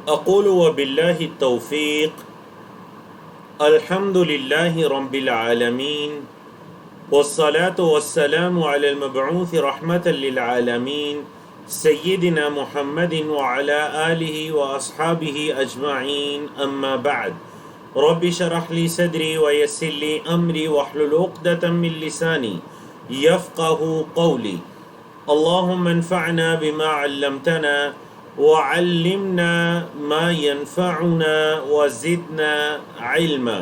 اقول وباللہ التوفیق الحمد للہ رب العالمین والصلاة والسلام علی المبعوث رحمة للعالمین سیدنا محمد وعلى آلہ واصحابہ اجمعین اما بعد رب شرح لی صدری ویسر لی امری واحلل عقدۃ من لسانی یفقہ قولی اللہم انفعنا بما علمتنا وعلمنا ما ينفعنا وزدنا علما۔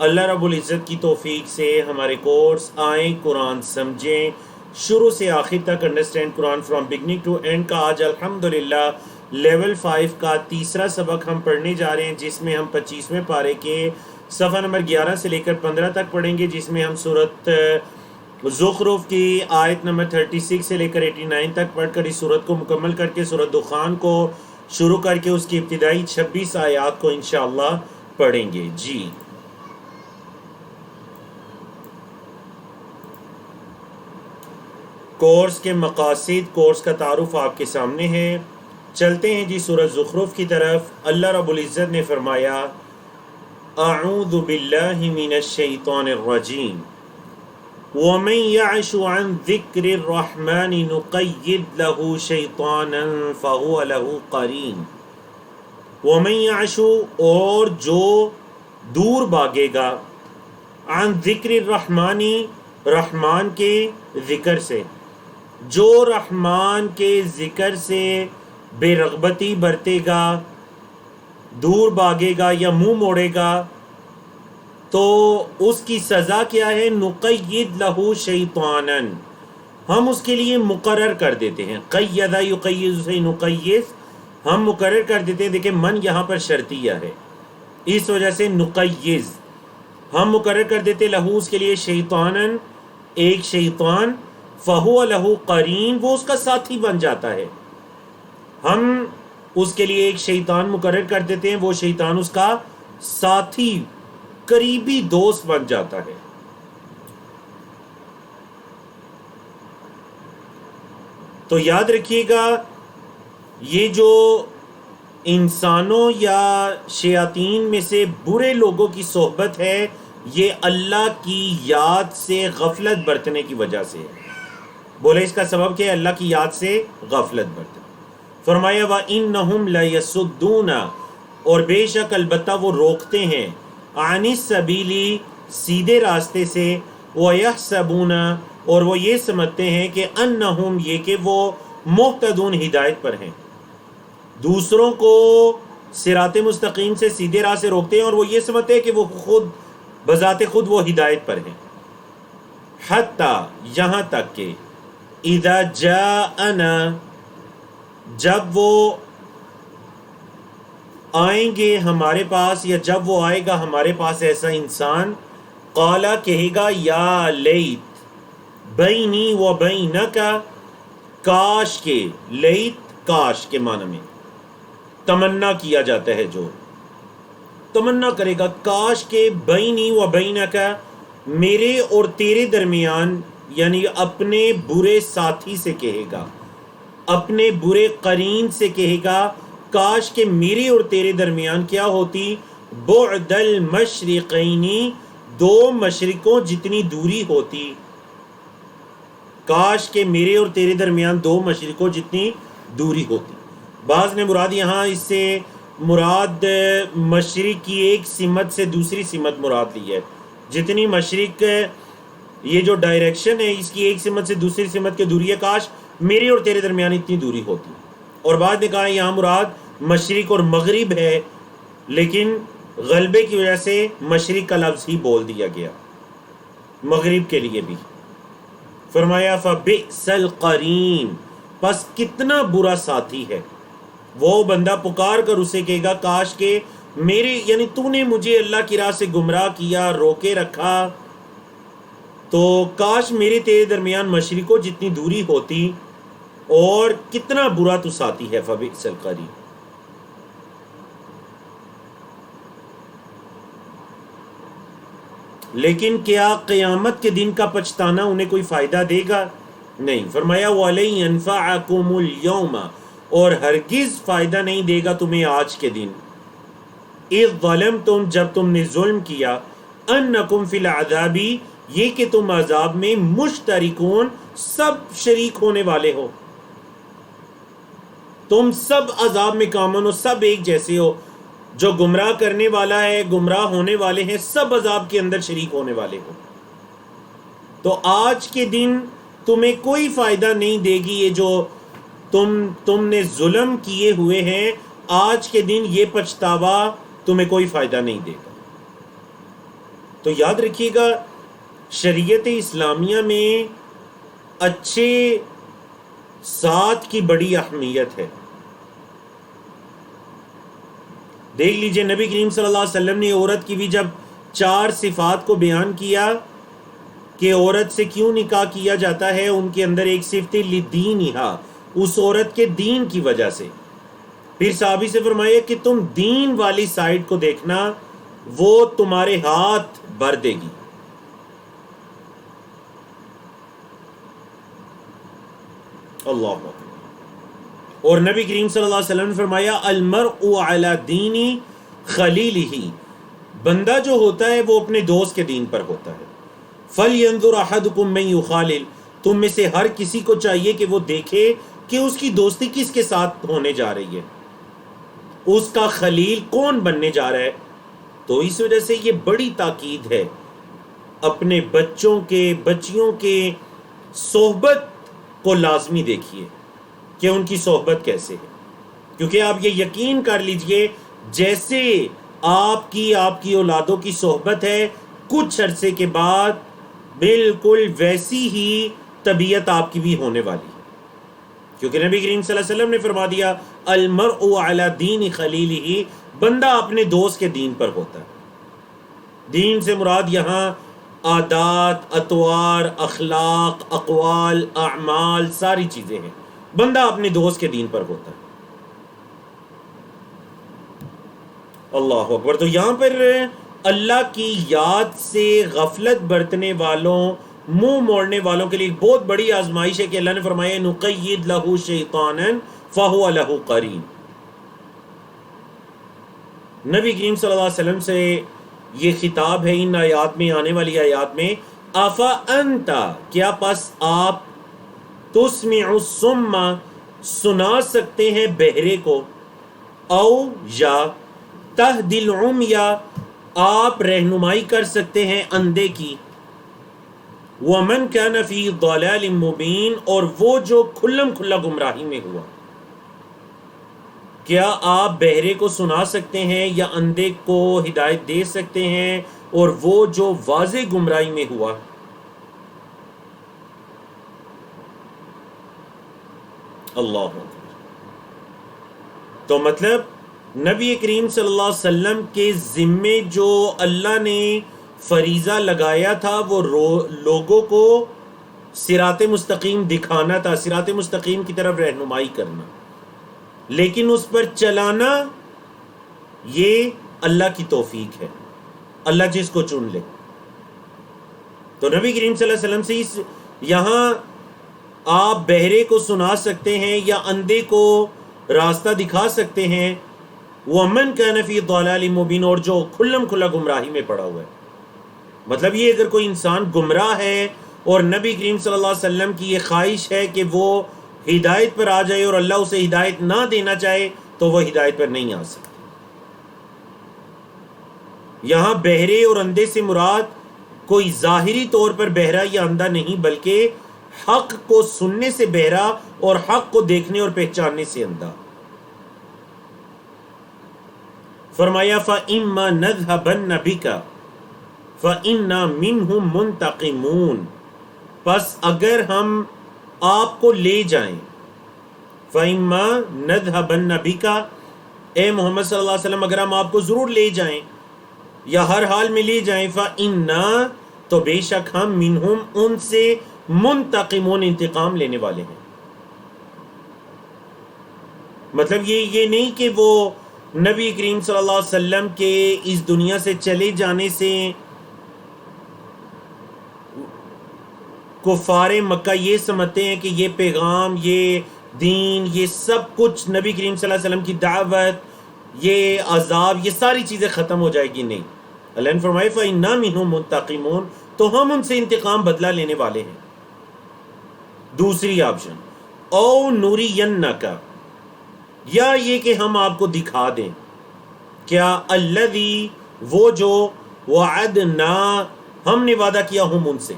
اللہ رب العزت کی توفیق سے ہمارے کورس آئیں قرآن سمجھیں شروع سے آخر تک understand Quran from beginning to end کا آج الحمدللہ لیول 5 کا تیسرا سبق ہم پڑھنے جا رہے ہیں، جس میں ہم 25ویں پارے کے صفحہ نمبر 11 سے لے کر 15 تک پڑھیں گے، جس میں ہم سورۃ زخرف کی آیت نمبر 36 سے لے کر 89 تک پڑھ کر اس سورت کو مکمل کر کے سورۃ دخان کو شروع کر کے اس کی ابتدائی 26 آیات کو انشاءاللہ پڑھیں گے۔ جی کورس کے مقاصد، کورس کا تعارف آپ کے سامنے ہے۔ چلتے ہیں جی سورۃ زخرف کی طرف۔ اللہ رب العزت نے فرمایا اعوذ باللہ من الشیطان الرجیم وَمَن يَعْشُ عَن ذِكْرِ الرَّحْمَنِ نُقَيِّضْ لَهُ شَيْطَانًا فَهُوَ لَهُ قَرِينٌ۔ وَمَن يَعْشُ اور جو دور بھاگے گا، عن ذکر الرحمن رحمان کے ذکر سے، جو رحمان کے ذکر سے بے رغبتی برتے گا، دور بھاگے گا یا منہ موڑے گا، تو اس کی سزا کیا ہے؟ نقید لہو شیطانن، ہم اس کے لیے مقرر کر دیتے ہیں۔ قید یقید سے نقید، ہم مقرر کر دیتے ہیں۔ دیکھیں من یہاں پر شرطیہ ہے، اس وجہ سے نقید ہم مقرر کر دیتے لہو اس کے لیے شیطانن، ایک شیطان، فہو لہو قرین، وہ اس کا ساتھی بن جاتا ہے۔ ہم اس کے لیے ایک شیطان مقرر کر دیتے ہیں، وہ شیطان اس کا ساتھی، قریبی دوست بن جاتا ہے۔ تو یاد رکھیے گا، یہ جو انسانوں یا شیاطین میں سے برے لوگوں کی صحبت ہے، یہ اللہ کی یاد سے غفلت برتنے کی وجہ سے ہے۔ بولے اس کا سبب کیا ہے؟ اللہ کی یاد سے غفلت برتنا۔ فرمایا وَإِنَّهُمْ لَيَصُدُّونَ، اور بے شک البتہ وہ روکتے ہیں، عن السبیل، سیدھے راستے سے، وَيَحْسَبُونَ، اور وہ یہ سمجھتے ہیں کہ انہم، یہ کہ وہ مہتدون، ہدایت پر ہیں۔ دوسروں کو صراط مستقیم سے، سیدھے راہ سے روکتے ہیں اور وہ یہ سمجھتے ہیں کہ وہ خود بذات خود وہ ہدایت پر ہیں۔ حتی، یہاں تک کہ اذا جاءنا، جب وہ آئیں گے ہمارے پاس، یا جب وہ آئے گا ہمارے پاس ایسا انسان، قالا، کہے گا، یا لیت بینی و بینک، کاش کے، لیت کاش کے معنی میں تمنا کیا جاتا ہے، جو تمنا کرے گا، کاش کے، بینی و بینک، میرے اور تیرے درمیان، یعنی اپنے برے ساتھی سے کہے گا، اپنے برے قرین سے کہے گا، کاش کہ میرے اور تیرے درمیان کیا ہوتی؟ بعد المشرقین، دو مشرقوں جتنی دوری ہوتی۔ کاش کہ میرے اور تیرے درمیان دو مشرقوں جتنی دوری ہوتی۔ بعض نے مراد یہاں اس سے مراد مشرق کی ایک سمت سے دوسری سمت مراد لی ہے۔ جتنی مشرق، یہ جو ڈائریکشن ہے، اس کی ایک سمت سے دوسری سمت کی دوری ہے، کاش میرے اور تیرے درمیان اتنی دوری ہوتی۔ اور بعد نے کہا یہاں مراد مشرق اور مغرب ہے، لیکن غلبے کی وجہ سے مشرق کا لفظ ہی بول دیا گیا، مغرب کے لیے بھی۔ فرمایا فبئس القرین، پس کتنا برا ساتھی ہے وہ بندہ، پکار کر اسے کہے گا، کاش کہ میرے، یعنی تو نے مجھے اللہ کی راہ سے گمراہ کیا، روکے رکھا، تو کاش میرے تیرے درمیان مشرقوں جتنی دوری ہوتی، اور کتنا برا تو ساتھی ہے۔ فبئس القرین۔ لیکن کیا قیامت کے دن کا پچھتانا انہیں کوئی فائدہ دے گا؟ نہیں۔ فرمایا وَلَن يَنفَعَكُمُ الْيَوْمَ، اور ہرگز فائدہ نہیں دے گا تمہیں آج کے دن، اذ ظلمتم جب تم نے ظلم کیا، انکم فی العذاب یہ کہ تم عذاب میں مشترکون سب شریک ہونے والے ہو، تم سب عذاب میں کامن ہو، سب ایک جیسے ہو، جو گمراہ کرنے والا ہے، گمراہ ہونے والے ہیں، سب عذاب کے اندر شریک ہونے والے ہو۔ تو آج کے دن تمہیں کوئی فائدہ نہیں دے گی یہ جو تم نے ظلم کیے ہوئے ہیں، آج کے دن یہ پچھتاوا تمہیں کوئی فائدہ نہیں دے گا۔ تو یاد رکھیے گا، شریعت اسلامیہ میں اچھے ساتھ کی بڑی اہمیت ہے۔ دیکھ لیجئے نبی کریم صلی اللہ علیہ وسلم نے عورت کی بھی جب 4 صفات کو بیان کیا کہ عورت سے کیوں نکاح کیا جاتا ہے، ان کے اندر ایک صفت لدینہا، اس عورت کے دین کی وجہ سے۔ پھر صحابی سے فرمایا کہ تم دین والی سائڈ کو دیکھنا، وہ تمہارے ہاتھ بھر دے گی۔ اللہ اکبر۔ اور نبی کریم صلی اللہ علیہ وسلم نے فرمایا المرء علی دین خلیلہ، بندہ جو ہوتا ہے وہ اپنے دوست کے دین پر ہوتا ہے۔ فَلْيَنظُرْ أَحَدُكُمْ مَنْ يُخَالِلْ، تم میں سے ہر کسی کو چاہیے کہ وہ دیکھے کہ اس کی دوستی کس کے ساتھ ہونے جا رہی ہے، اس کا خلیل کون بننے جا رہا ہے۔ تو اس وجہ سے یہ بڑی تاکید ہے، اپنے بچوں کے بچیوں کے صحبت کو لازمی دیکھیے کہ ان کی صحبت کیسے ہے، کیونکہ آپ یہ یقین کر لیجئے جیسے آپ کی اولادوں کی صحبت ہے، کچھ عرصے کے بعد بالکل ویسی ہی طبیعت آپ کی بھی ہونے والی ہے، کیونکہ نبی کریم صلی اللہ علیہ وسلم نے فرما دیا المرء علی دین خلیلہ، بندہ اپنے دوست کے دین پر ہوتا ہے۔ دین سے مراد یہاں عادات، اطوار، اخلاق، اقوال، اعمال، ساری چیزیں ہیں، بندہ اپنے دوست کے دین پر ہوتا ہے۔ اللہ اکبر۔ تو یہاں پر اللہ کی یاد سے غفلت برتنے والوں، منہ موڑنے والوں کے لیے ایک بہت بڑی آزمائش ہے کہ اللہ نے فرمایا نقید لہ شیطانا فہو لہ قرین۔ نبی کریم صلی اللہ علیہ وسلم سے یہ خطاب ہے ان آیات میں، آنے والی آیات میں، افا انتا، کیا پس آپ، تسمع الصم، سنا سکتے ہیں بہرے کو، او یا تہدی العمی، آپ رہنمائی کر سکتے ہیں اندھے کی، ومن کان فی ضلال مبین، اور وہ جو کھلم کھلا گمراہی میں ہوا۔ کیا آپ بہرے کو سنا سکتے ہیں یا اندھے کو ہدایت دے سکتے ہیں، اور وہ جو واضح گمراہی میں ہوا۔ اللہ اکبر۔ تو مطلب نبی کریم صلی اللہ علیہ وسلم کے ذمے جو اللہ نے فریضہ لگایا تھا وہ لوگوں کو صراط مستقیم دکھانا تھا، صراط مستقیم کی طرف رہنمائی کرنا، لیکن اس پر چلانا یہ اللہ کی توفیق ہے، اللہ جس کو چن لے۔ تو نبی کریم صلی اللہ علیہ وسلم سے یہاں آپ بہرے کو سنا سکتے ہیں یا اندھے کو راستہ دکھا سکتے ہیں، وَمَنْ كَانَ فِي ضَلَالٍ مُبِينٍ، اور جو کھلم کھلا گمراہی میں پڑا ہوا ہے۔ مطلب یہ اگر کوئی انسان گمراہ ہے اور نبی کریم صلی اللہ علیہ وسلم کی یہ خواہش ہے کہ وہ ہدایت پر آ جائے اور اللہ اسے ہدایت نہ دینا چاہے تو وہ ہدایت پر نہیں آ سکتا۔ یہاں بہرے اور اندھے سے مراد کوئی ظاہری طور پر بہرا یا اندھا نہیں، بلکہ حق کو سننے سے بہرا اور حق کو دیکھنے اور پہچاننے سے اندھا۔ فرمایا فَإِمَّا نَذْهَبَنَّ بِكَ فَإِنَّا مِنْهُمْ مُنْتَقِمُونَ، پس اگر ہم آپ کو لے جائیں، فَإِمَّا نَذْهَبَنَّ بِكَ، اے محمد صلی اللہ علیہ وسلم اگر ہم آپ کو ضرور لے جائیں یا ہر حال میں لے جائیں، فَإِنَّا، تو بے شک ہم، منہم، ان سے، منتقمون، انتقام لینے والے ہیں۔ مطلب یہ نہیں کہ وہ نبی کریم صلی اللہ علیہ وسلم کے اس دنیا سے چلے جانے سے کفار مکہ یہ سمجھتے ہیں کہ یہ پیغام، یہ دین، یہ سب کچھ نبی کریم صلی اللہ علیہ وسلم کی دعوت، یہ عذاب، یہ ساری چیزیں ختم ہو جائے گی؟ نہیں. اللہ نے فرمایا فَإِنَّا مِنْهُمْ مُنْتَقِمُونَ، تو ہم ان سے انتقام بدلہ لینے والے ہیں. دوسری آپشن او نُرِيَنَّكَ، یا یہ کہ ہم آپ کو دکھا دیں. کیا؟ الذی، وہ جو، وعدنا، ہم نے وعدہ کیا ہم ان سے،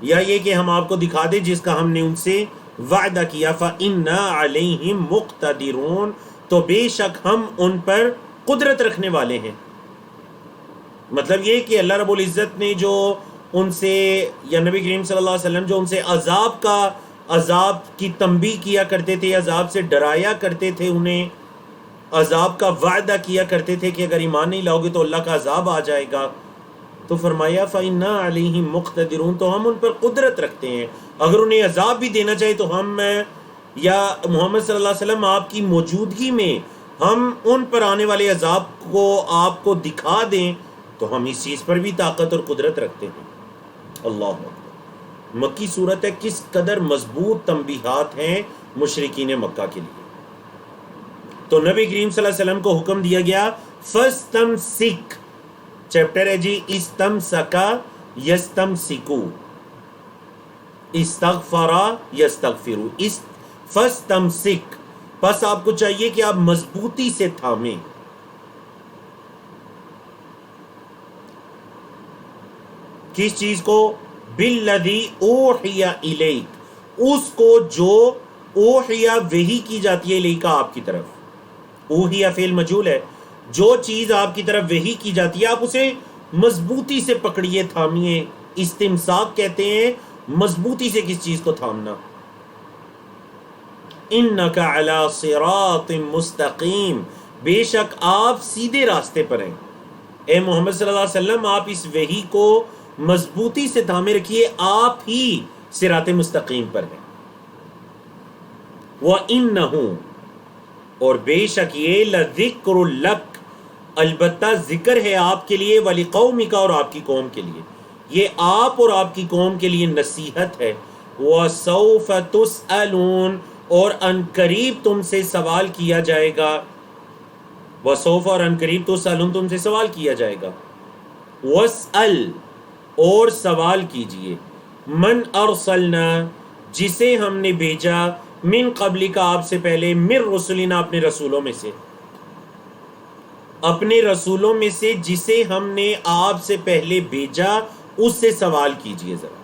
یا یہ کہ ہم آپ کو دکھا دیں جس کا ہم نے ان سے وعدہ کیا. فَإِنَّا عَلَيْهِمْ مُقْتَدِرُونَ، تو بے شک ہم ان پر قدرت رکھنے والے ہیں. مطلب یہ کہ اللہ رب العزت نے جو ان سے، یا نبی کریم صلی اللہ علیہ وسلم جو ان سے عذاب کی تنبیہ کیا کرتے تھے، عذاب سے ڈرایا کرتے تھے، انہیں عذاب کا وعدہ کیا کرتے تھے کہ اگر ایمان نہیں لاؤ گے تو اللہ کا عذاب آ جائے گا، تو فرمایا فَإِنَّا عَلَيْهِمْ مُقْتَدِرُونَ، تو ہم ان پر قدرت رکھتے ہیں. اگر انہیں عذاب بھی دینا چاہے تو ہم، یا محمد صلی اللہ علیہ وسلم آپ کی موجودگی میں ہم ان پر آنے والے عذاب کو آپ کو دکھا دیں، تو ہم اس چیز پر بھی طاقت اور قدرت رکھتے ہیں. اللہ اکبر. مکی صورت ہے، کس قدر مضبوط تنبیہات ہیں مشرکین مکہ کے لیے. تو نبی کریم صلی اللہ علیہ وسلم کو حکم دیا گیا فَاسْتَمْسِكْ، چیپٹر ہے جی استمسکا یستمسکو، استغفرا یستغفرو، فَاسْتَمْسِكْ، پس آپ کو چاہیے کہ آپ مضبوطی سے تھامیں. کس چیز کو؟ بِالَّذِي أُوحِيَ إِلَيْكَ، اس کو جو اوحیا وحی کی جاتی ہے الیکا، آپ کی طرف. اوحیا فعل مجہول ہے، جو چیز آپ کی طرف وحی کی جاتی ہے آپ اسے مضبوطی سے پکڑیے، تھامیے. استمساک کہتے ہیں مضبوطی سے کس چیز کو تھامنا. انک علی صراط مستقیم، بے شک آپ سیدھے راستے پر ہیں. اے محمد صلی اللہ علیہ وسلم، آپ اس وحی کو مضبوطی سے تھامے رکھیے، آپ ہی صراط مستقیم پر ہیں. وَإِنَّهُ، اور بے شک یہ، لَذِكْرٌ لَكَ، البتہ ذکر ہے آپ کے لیے، وَلِقَوْمِكَ، اور آپ کی قوم کے لیے. یہ آپ اور آپ کی قوم کے لیے نصیحت ہے. وَسَوْفَ تُسْأَلُونَ، اور ان قریب تم سے سوال کیا جائے گا. وَسَوْفَ، اور ان قریب تُسْأَلُونَ، تم سے سوال کیا جائے گا. وَاسْأَلْ، اور سوال کیجئے. مَنْ أَرْسَلْنَا، جسے ہم نے بھیجا، من قبل کا، آپ سے پہلے، من رسولنا، اپنے رسولوں میں سے، اپنے رسولوں میں سے جسے ہم نے آپ سے پہلے بھیجا، اس سے سوال کیجئے. ذرا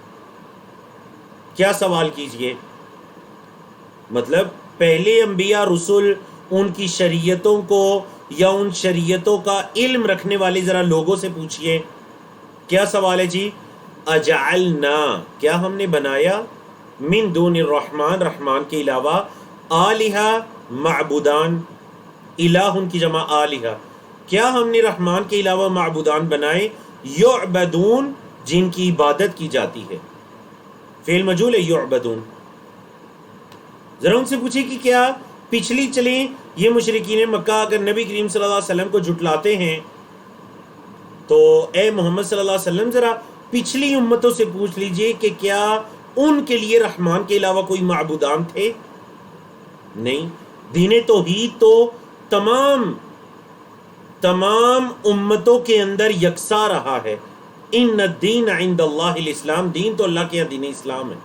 کیا سوال کیجئے؟ مطلب پہلے انبیاء رسول، ان کی شریعتوں کو یا ان شریعتوں کا علم رکھنے والے ذرا لوگوں سے پوچھئے. کیا سوال ہے جی؟ اجعلنا، کیا ہم نے بنایا، من دون الرحمن، رحمان کے علاوہ، آلہہ، معبودان، الہ ان کی جمع آلہہ، کیا ہم نے رحمان کے علاوہ معبودان بنائے، یعبدون، جن کی عبادت کی جاتی ہے. فعل مجہول ہے یعبدون. ذرا ان سے پوچھیں کہ کیا پچھلی چلیں یہ مشرکین مکہ اگر نبی کریم صلی اللہ علیہ وسلم کو جھٹلاتے ہیں تو اے محمد صلی اللہ علیہ وسلم ذرا پچھلی امتوں سے پوچھ لیجئے کہ کیا ان کے لیے رحمان کے علاوہ کوئی معبودان تھے؟ نہیں. دین توحید تو تمام امتوں کے اندر یکساں رہا ہے. ان الدین عند اللہ الاسلام، دین تو اللہ کے یہاں دین اسلام ہے،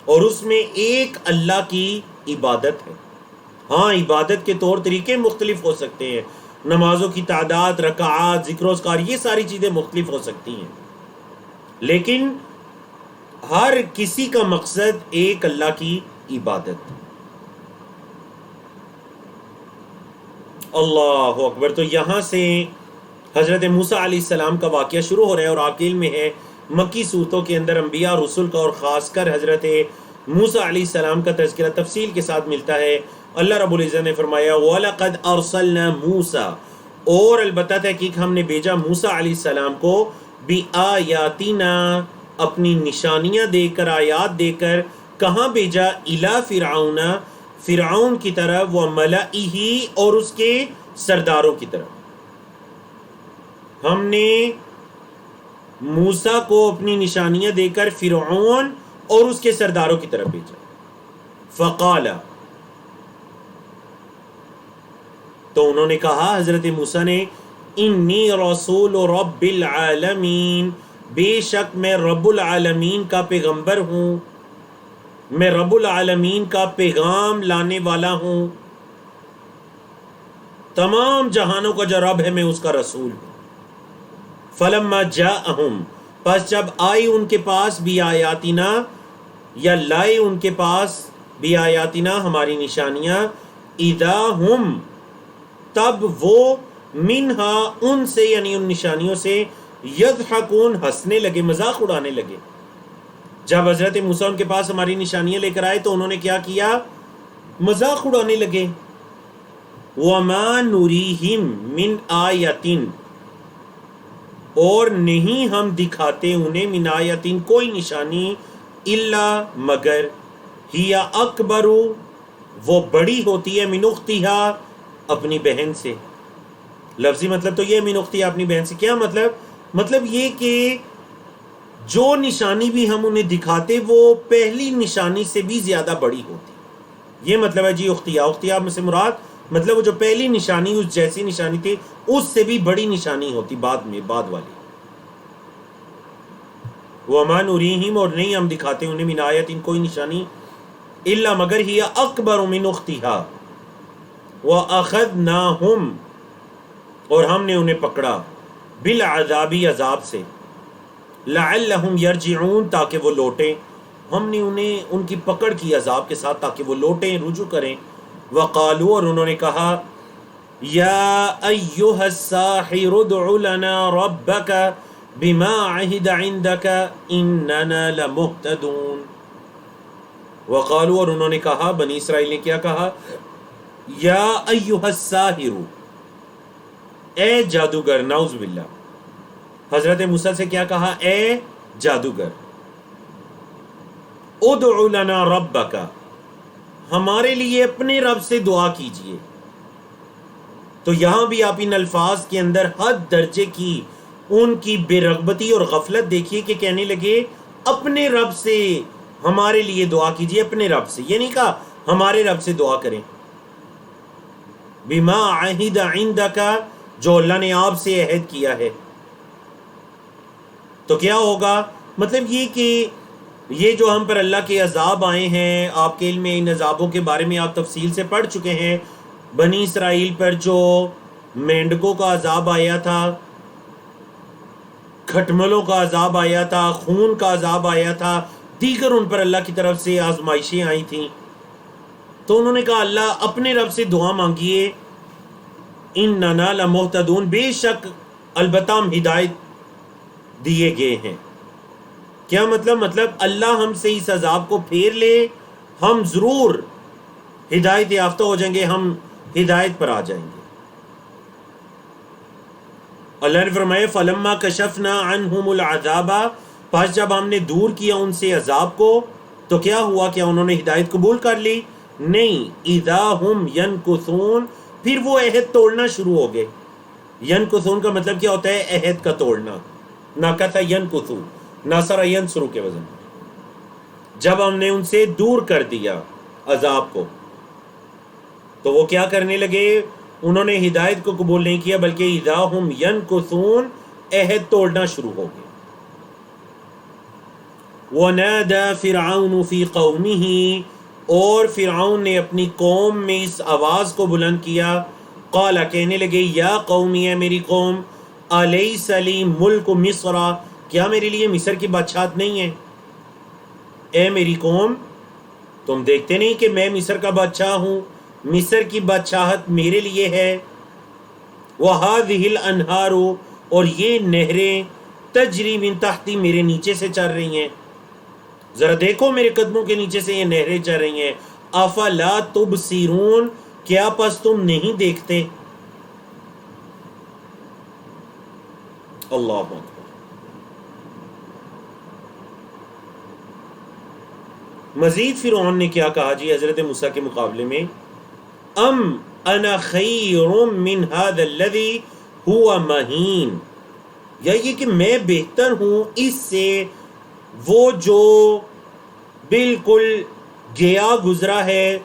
اور اس میں ایک اللہ کی عبادت ہے. ہاں، عبادت کے طور طریقے مختلف ہو سکتے ہیں، نمازوں کی تعداد، رکعات، ذکر و اذکار، یہ ساری چیزیں مختلف ہو سکتی ہیں، لیکن ہر کسی کا مقصد ایک اللہ کی عبادت. اللہ اکبر. تو یہاں سے حضرت موسیٰ علیہ السلام کا واقعہ شروع ہو رہا ہے، اور آپ کے علم میں ہے مکی صورتوں کے اندر انبیاء رسول کا اور خاص کر حضرت موسیٰ علیہ السلام کا تذکرہ تفصیل کے ساتھ ملتا ہے. اللہ رب العزت نے فرمایا وَلَقَدْ أَرْسَلْنَا مُوسَىٰ، اور البتہ تحقیق ہم نے بھیجا موسیٰ علیہ السلام کو، بِآیاتِنَا، اپنی نشانیاں دے کر، آیات دے کر. کہاں بھیجا؟ اِلَىٰ فِرْعَوْنَ، فرعون کی طرف، وَمَلَئِهِ، اور اس کے سرداروں کی طرف. ہم نے موسیٰ کو اپنی نشانیاں دے کر فرعون اور اس کے سرداروں کی طرف بھیجا. فقال، تو انہوں نے کہا حضرت موسیٰ نے انی رسول رب العالمین، بے شک میں رب العالمین کا پیغمبر ہوں، میں رب العالمین کا پیغام لانے والا ہوں، تمام جہانوں کا جو رب ہے میں اس کا رسول ہوں۔ فلما جاءہم، پس جب آئی ان کے پاس بھی آیاتنا، یا لائے ان کے پاس بھی آیاتنا ہماری نشانیاں، اذا ہم، تب وہ منہا ان سے، یعنی ان نشانیوں سے، یضحکون، ہنسنے لگے، مذاق اڑانے لگے۔ جب حضرت موسیٰ ان کے پاس ہماری نشانیاں لے کر آئے تو انہوں نے کیا کیا؟ مذاق اڑانے لگے۔ وَمَا نُرِيهِمْ مِنْ آیَةٍ، اور نہیں ہم دکھاتے انہیں من آیتن، کوئی نشانی، الا، مگر، ہی اکبر، وہ بڑی ہوتی ہے، من اختہا، اپنی بہن سے۔ لفظی مطلب تو یہ من اختہا، اپنی بہن سے۔ کیا مطلب یہ کہ جو نشانی بھی ہم انہیں دکھاتے وہ پہلی نشانی سے بھی زیادہ بڑی ہوتی، یہ مطلب ہے جی اختیا میں سے مراد مطلب وہ جو پہلی نشانی اس جیسی نشانی تھی اس سے بھی بڑی نشانی ہوتی بعد والی۔ وَمَا نُرِيهِمْ، اور نہیں ہم دکھاتے انہیں من آیت، کوئی نشانی، الا، مگر ہی اکبر من اختها، وَأَخَذْنَاهُمْ، اور ہم نے انہیں پکڑا، بالعذاب، عذاب سے، لعلہم یرجعون، تاکہ وہ لوٹیں، ہم نے انہیں ان کی پکڑ کی عذاب کے ساتھ تاکہ وہ لوٹیں، رجوع کریں۔ وقالوا، اور انہوں نے کہا، یا ایہا الساحر ادع لنا ربک بما عہد عندک اننا لمہتدون۔ وقالوا، اور انہوں نے کہا، بنی اسرائیل نے کیا کہا؟ یا ایہا الساحر، اے جادوگر، نعوذ باللہ، حضرت موسیٰ سے کیا کہا؟ اے جادوگر، ادع لنا ربک، ہمارے لیے اپنے رب سے دعا کیجئے۔ تو یہاں بھی آپ ان الفاظ کے اندر حد درجے کی ان کی بے رغبتی اور غفلت دیکھیے کہ کہنے لگے اپنے رب سے ہمارے لیے دعا کیجئے، اپنے رب سے، یہ نہیں کہا ہمارے رب سے دعا کریں۔ بما عہد عندک، جو اللہ نے آپ سے عہد کیا ہے۔ تو کیا ہوگا؟ مطلب یہ کہ یہ جو ہم پر اللہ کے عذاب آئے ہیں، آپ کے علم میں ان عذابوں کے بارے میں آپ تفصیل سے پڑھ چکے ہیں۔ بنی اسرائیل پر جو مینڈکوں کا عذاب آیا تھا، کھٹملوں کا عذاب آیا تھا، خون کا عذاب آیا تھا، دیگر ان پر اللہ کی طرف سے آزمائشیں آئی تھیں، تو انہوں نے کہا اللہ اپنے رب سے دعا مانگیے، اننا لمہتدون، بے شک البتہ ہم ہدایت دیے گئے ہیں۔ کیا مطلب اللہ ہم سے اس عذاب کو پھیر لے، ہم ضرور ہدایت یافتہ ہو جائیں گے، ہم ہدایت پر آ جائیں گے۔ اللہ نے فرمایا فلما کشفنا عنہم العذاب، پس جب ہم نے دور کیا ان سے عذاب کو تو کیا ہوا؟ کیا انہوں نے ہدایت قبول کر لی؟ نہیں، اذا ہم ینکثون، پھر وہ عہد توڑنا شروع ہو گئے۔ ینکثون کا مطلب کیا ہوتا ہے؟ عہد کا توڑنا، نکث ینکثو، ناصر ینصر کے وزن۔ جب ہم نے ان سے دور کر دیا عذاب کو تو وہ کیا کرنے لگے؟ انہوں نے ہدایت کو قبول نہیں کیا بلکہ اذا ہم ینکثون، عہد توڑنا شروع ہو گئے۔ وَنَادَى فِرْعَوْنُ فِي قَوْمِهِ، اور فرعون نے اپنی قوم میں اس آواز کو بلند کیا، قال، کہنے لگے، یا قومی، ہے میری قوم، الیس لی ملک مصر، کیا میرے لیے مصر کی بادشاہت نہیں ہے؟ اے میری قوم، تم دیکھتے نہیں کہ میں مصر کا بادشاہ ہوں، مصر کی بادشاہت میرے لیے ہے۔ وَهَذِهِ الْأَنْهَارُ، اور یہ نہریں، تجری من تحتی، میرے نیچے سے چل رہی ہیں، ذرا دیکھو میرے قدموں کے نیچے سے یہ نہریں چل رہی ہیں۔ افلا تبصرون، کیا پس تم نہیں دیکھتے؟ اللہ اکبر۔ مزید فرعون نے کیا کہا جی حضرت موسیٰ کے مقابلے میں؟ ام انا خیر من هذا الذی هو مہین، یا یہ کہ میں بہتر ہوں اس سے وہ جو بالکل گیا گزرا ہے،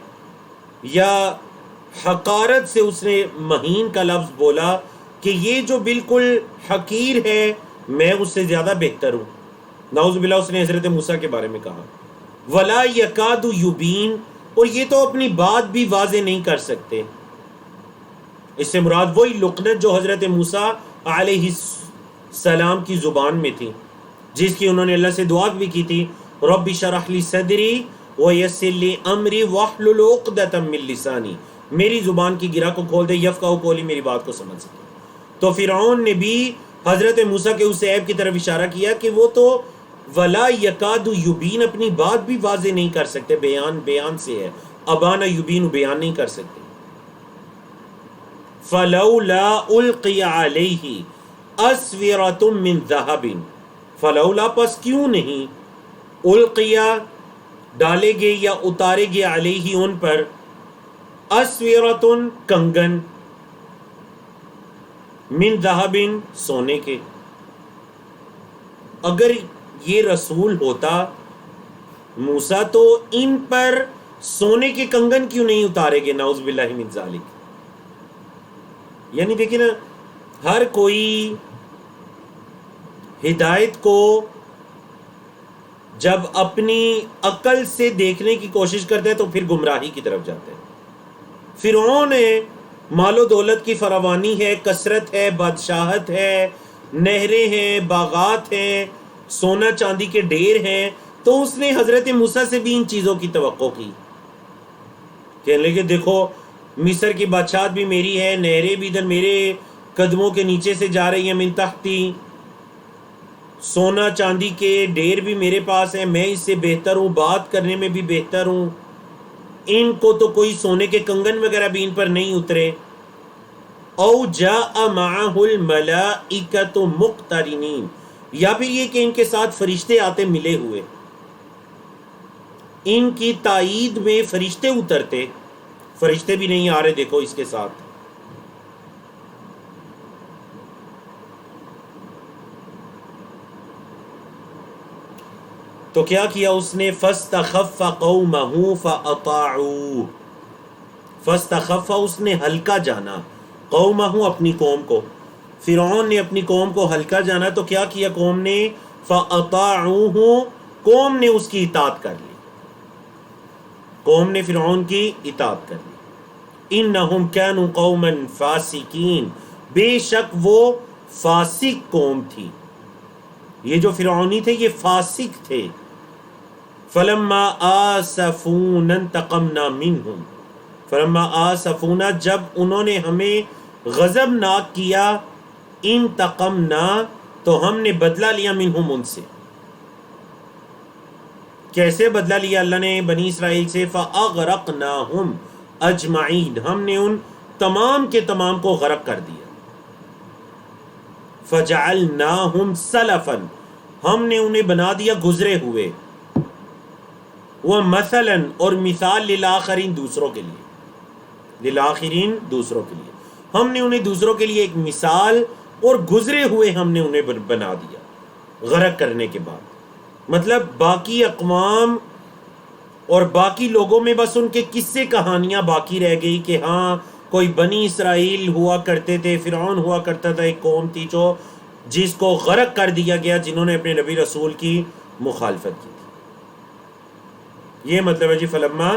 یا حقارت سے اس نے مہین کا لفظ بولا کہ یہ جو بالکل حقیر ہے میں اس سے زیادہ بہتر ہوں. نعوذ باللہ اس نے حضرت موسیٰ کے بارے میں کہا. ولا یکاد یبین، اور یہ تو اپنی بات بھی واضح نہیں کر سکتے. اس سے مراد وہی لقنت جو حضرت موسیٰ علیہ السلام کی زبان میں تھی، جس کی انہوں نے اللہ سے دعا بھی کی تھی، رب اشرح لی صدری ویسر لی امری واحلل عقدۃ من لسانی، میری زبان کی گرہ کو کھول دے یفقہوا قولی، میری بات کو سمجھ سکے. تو فرعون نے بھی حضرت موسیٰ کے اس عیب کی طرف اشارہ کیا کہ وہ تو ولا یکاد یبین، اپنی بات بھی واضح نہیں کر سکتے. بیان سے ہے، ابانا یبین، بیان نہیں کر سکتے. فلولا القی علیہ اسورۃ من ذہب، فلولا پس کیوں نہیں، القیا ڈالے گئے یا اتارے گئے، علیہ ان پر، اسورۃ کنگن، من ذہب سونے کے. اگر یہ رسول ہوتا موسیٰ تو ان پر سونے کے کنگن کیوں نہیں اتارے گے، نعوذ باللہ من ذالک. یعنی دیکھیں نا، ہر کوئی ہدایت کو جب اپنی عقل سے دیکھنے کی کوشش کرتے ہیں تو پھر گمراہی کی طرف جاتے ہیں. فرعون ہے، مال و دولت کی فراوانی ہے، کثرت ہے، بادشاہت ہے، نہریں ہیں، باغات ہیں، سونا چاندی کے ڈھیر ہیں، تو اس نے حضرت موسیٰ سے بھی ان چیزوں کی توقع کی. کہنے لگے دیکھو مصر کی بادشاہت بھی میری ہے، نہریں بھی ادھر میرے قدموں کے نیچے سے جا رہی ہیں، من تحتی، سونا چاندی کے ڈھیر بھی میرے پاس ہیں، میں اس سے بہتر ہوں، بات کرنے میں بھی بہتر ہوں. ان کو تو کوئی سونے کے کنگن وغیرہ بھی ان پر نہیں اترے. او جاء معہ الملائکۃ مقترنین، یا پھر یہ کہ ان کے ساتھ فرشتے آتے ملے ہوئے، ان کی تائید میں فرشتے اترتے. فرشتے بھی نہیں آ رہے دیکھو اس کے ساتھ. تو کیا کیا اس نے، فاستخف قومہ فاطاعوہ، فاستخف اس نے ہلکا جانا، قومہ اپنی قوم کو. فرعون نے اپنی قوم کو ہلکا جانا تو کیا کیا قوم نے، فاطاعوہ، قوم نے اس کی اطاعت کر لی، قوم نے فرعون کی اطاعت کر لی. انہم کانوا قوما فاسقین، بے شک وہ فاسق قوم تھی. یہ جو فرعونی تھے یہ فاسق تھے. فلما آسفونا انتقمنا منہم، فلما آسفونا جب انہوں نے ہمیں غضبناک کیا، انتقمنا تو ہم نے بدلہ لیا، منہم ان سے. کیسے بدلہ لیا اللہ نے بنی اسرائیل سے، فاغرقناہم اجمعین، ہم نے ان تمام کے تمام کو غرق کر دیا. فجعلناہم سلفا، ہم نے انہیں بنا دیا گزرے ہوئے، ومثلا اور مثال، للآخرین دوسروں کے لیے، للآخرین دوسروں کے لیے، ہم نے انہیں دوسروں کے لیے ایک مثال اور گزرے ہوئے ہم نے انہیں بنا دیا غرق کرنے کے بعد. مطلب باقی اقوام اور باقی لوگوں میں بس ان کے قصے کہانیاں باقی رہ گئی کہ ہاں کوئی بنی اسرائیل ہوا کرتے تھے، فرعون ہوا کرتا تھا، ایک قوم تھی جو جس کو غرق کر دیا گیا، جنہوں نے اپنے نبی رسول کی مخالفت کی تھی. یہ مطلب ہے جی، فلما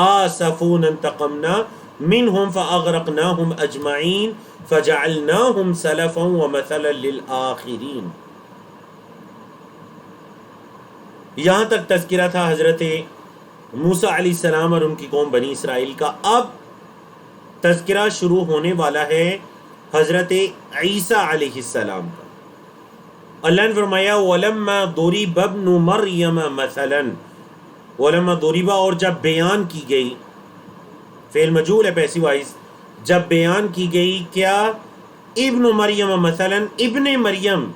آسفون انتقمنا منہم فاغرقناہم اجمعین فجعلناہم سلفا ومثلا للآخرین. یہاں تک تذکرہ تھا حضرت موسیٰ علیہ السلام اور ان کی قوم بنی اسرائیل کا. اب تذکرہ شروع ہونے والا ہے حضرت عیسیٰ علیہ السلام کا. اللہ نے فرمایا وَلَمَّا ضُرِبَ ابْنُ مَرْيَمَ مَثَلًا، وَلَمَّا ضُرِبَ اور جب بیان کی گئی، فعل مجہول ہے پیسو وائز، جب بیان کی گئی کیا، ابن مریم مثلا، ابن مریم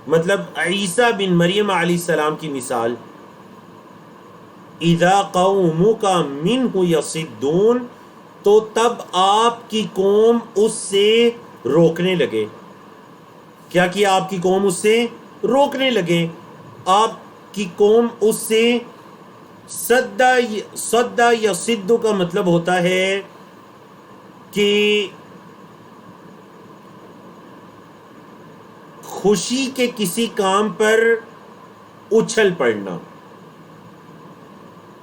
مطلب عیسیٰ بن مریم علیہ السلام کی مثال، اذا قومک منہ یصدون، تو تب آپ کی قوم اس سے روکنے لگے. کیا کیا آپ کی قوم اس سے روکنے لگے، آپ کی قوم اس سے صدہ یصد کا مطلب ہوتا ہے کہ خوشی کے کسی کام پر اچھل پڑنا.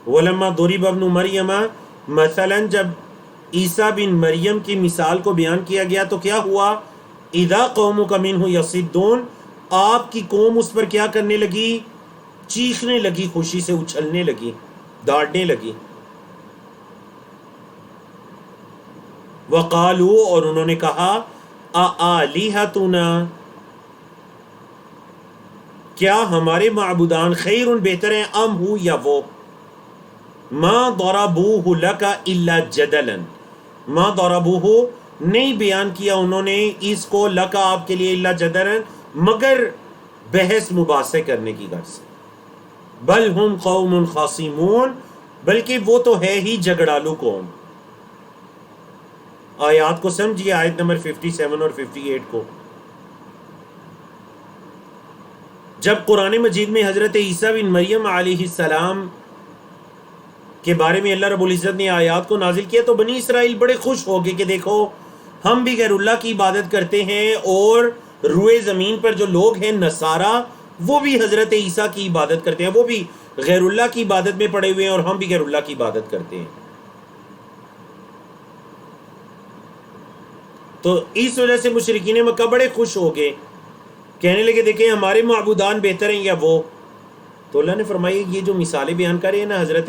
وَلَمَّا ضُرِبَ ابْنُ مَرْيَمَ مثلا جب عیسیٰ بن مریم کی مثال کو بیان کیا گیا تو کیا ہوا؟ اِذَا قَوْمُكَ مِنْهُ يَصِدُّونَ آپ کی قوم اس پر کیا کرنے لگی؟ چیخنے لگی، خوشی سے اچھلنے لگی، داڑنے لگی. وَقَالُوا اور انہوں نے کہا أَآلِهَتُنَا کیا ہمارے معبودان خیر بہتر ہیں ام ہو یا وہ؟ ما ضربوہ لک الا جدلا ما ضربوہ نہیں بیان کیا انہوں نے اس کو لکا آپ کے لیے الا جدلا مگر بحث مباحثے کرنے کی غرض سے. بل ہم قوم خاصمون بلکہ وہ تو ہے ہی جھگڑالو قوم. آیات کو سمجھیے، آیت نمبر 57 اور 58 کو. جب قرآن مجید میں حضرت عیسیٰ بن مریم علیہ السلام کے بارے میں اللہ رب العزت نے آیات کو نازل کیا تو بنی اسرائیل بڑے خوش ہو گئے کہ دیکھو ہم بھی غیر اللہ کی عبادت کرتے ہیں، اور روئے زمین پر جو لوگ ہیں نصارہ وہ بھی حضرت عیسیٰ کی عبادت کرتے ہیں، وہ بھی غیر اللہ کی عبادت میں پڑے ہوئے ہیں اور ہم بھی غیر اللہ کی عبادت کرتے ہیں. تو اس وجہ سے مشرکین مکہ بڑے خوش ہو گئے، کہنے لگے دیکھیں ہمارے معبودان بہتر ہیں یا وہ؟ تو اللہ نے فرمایا یہ جو مثالیں بیان کر رہے ہیں نا حضرت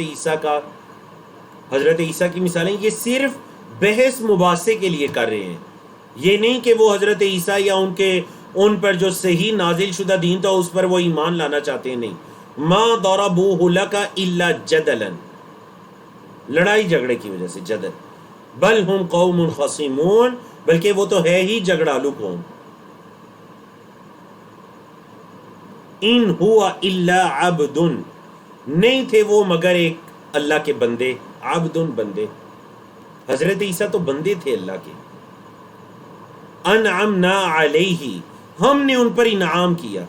عیسیٰ کی مثالیں، یہ صرف بحث مباحثے کے لیے کر رہے ہیں. یہ نہیں کہ وہ حضرت عیسیٰ یا ان پر جو صحیح نازل شدہ دین تھا اس پر وہ ایمان لانا چاہتے ہیں، نہیں. ما ضربوہ لک الا جدلا لڑائی جھگڑے کی وجہ سے جدل. بل ہم قوم خصمون بلکہ وہ تو ہے ہی جھگڑالو قوم. ان ہوا الا عبد نہیں تھے وہ مگر ایک اللہ کے بندے. عبد بندے، حضرت عیسیٰ تو بندے تھے اللہ کے. انعمنا علیہ ہم نے ان پر انعام کیا.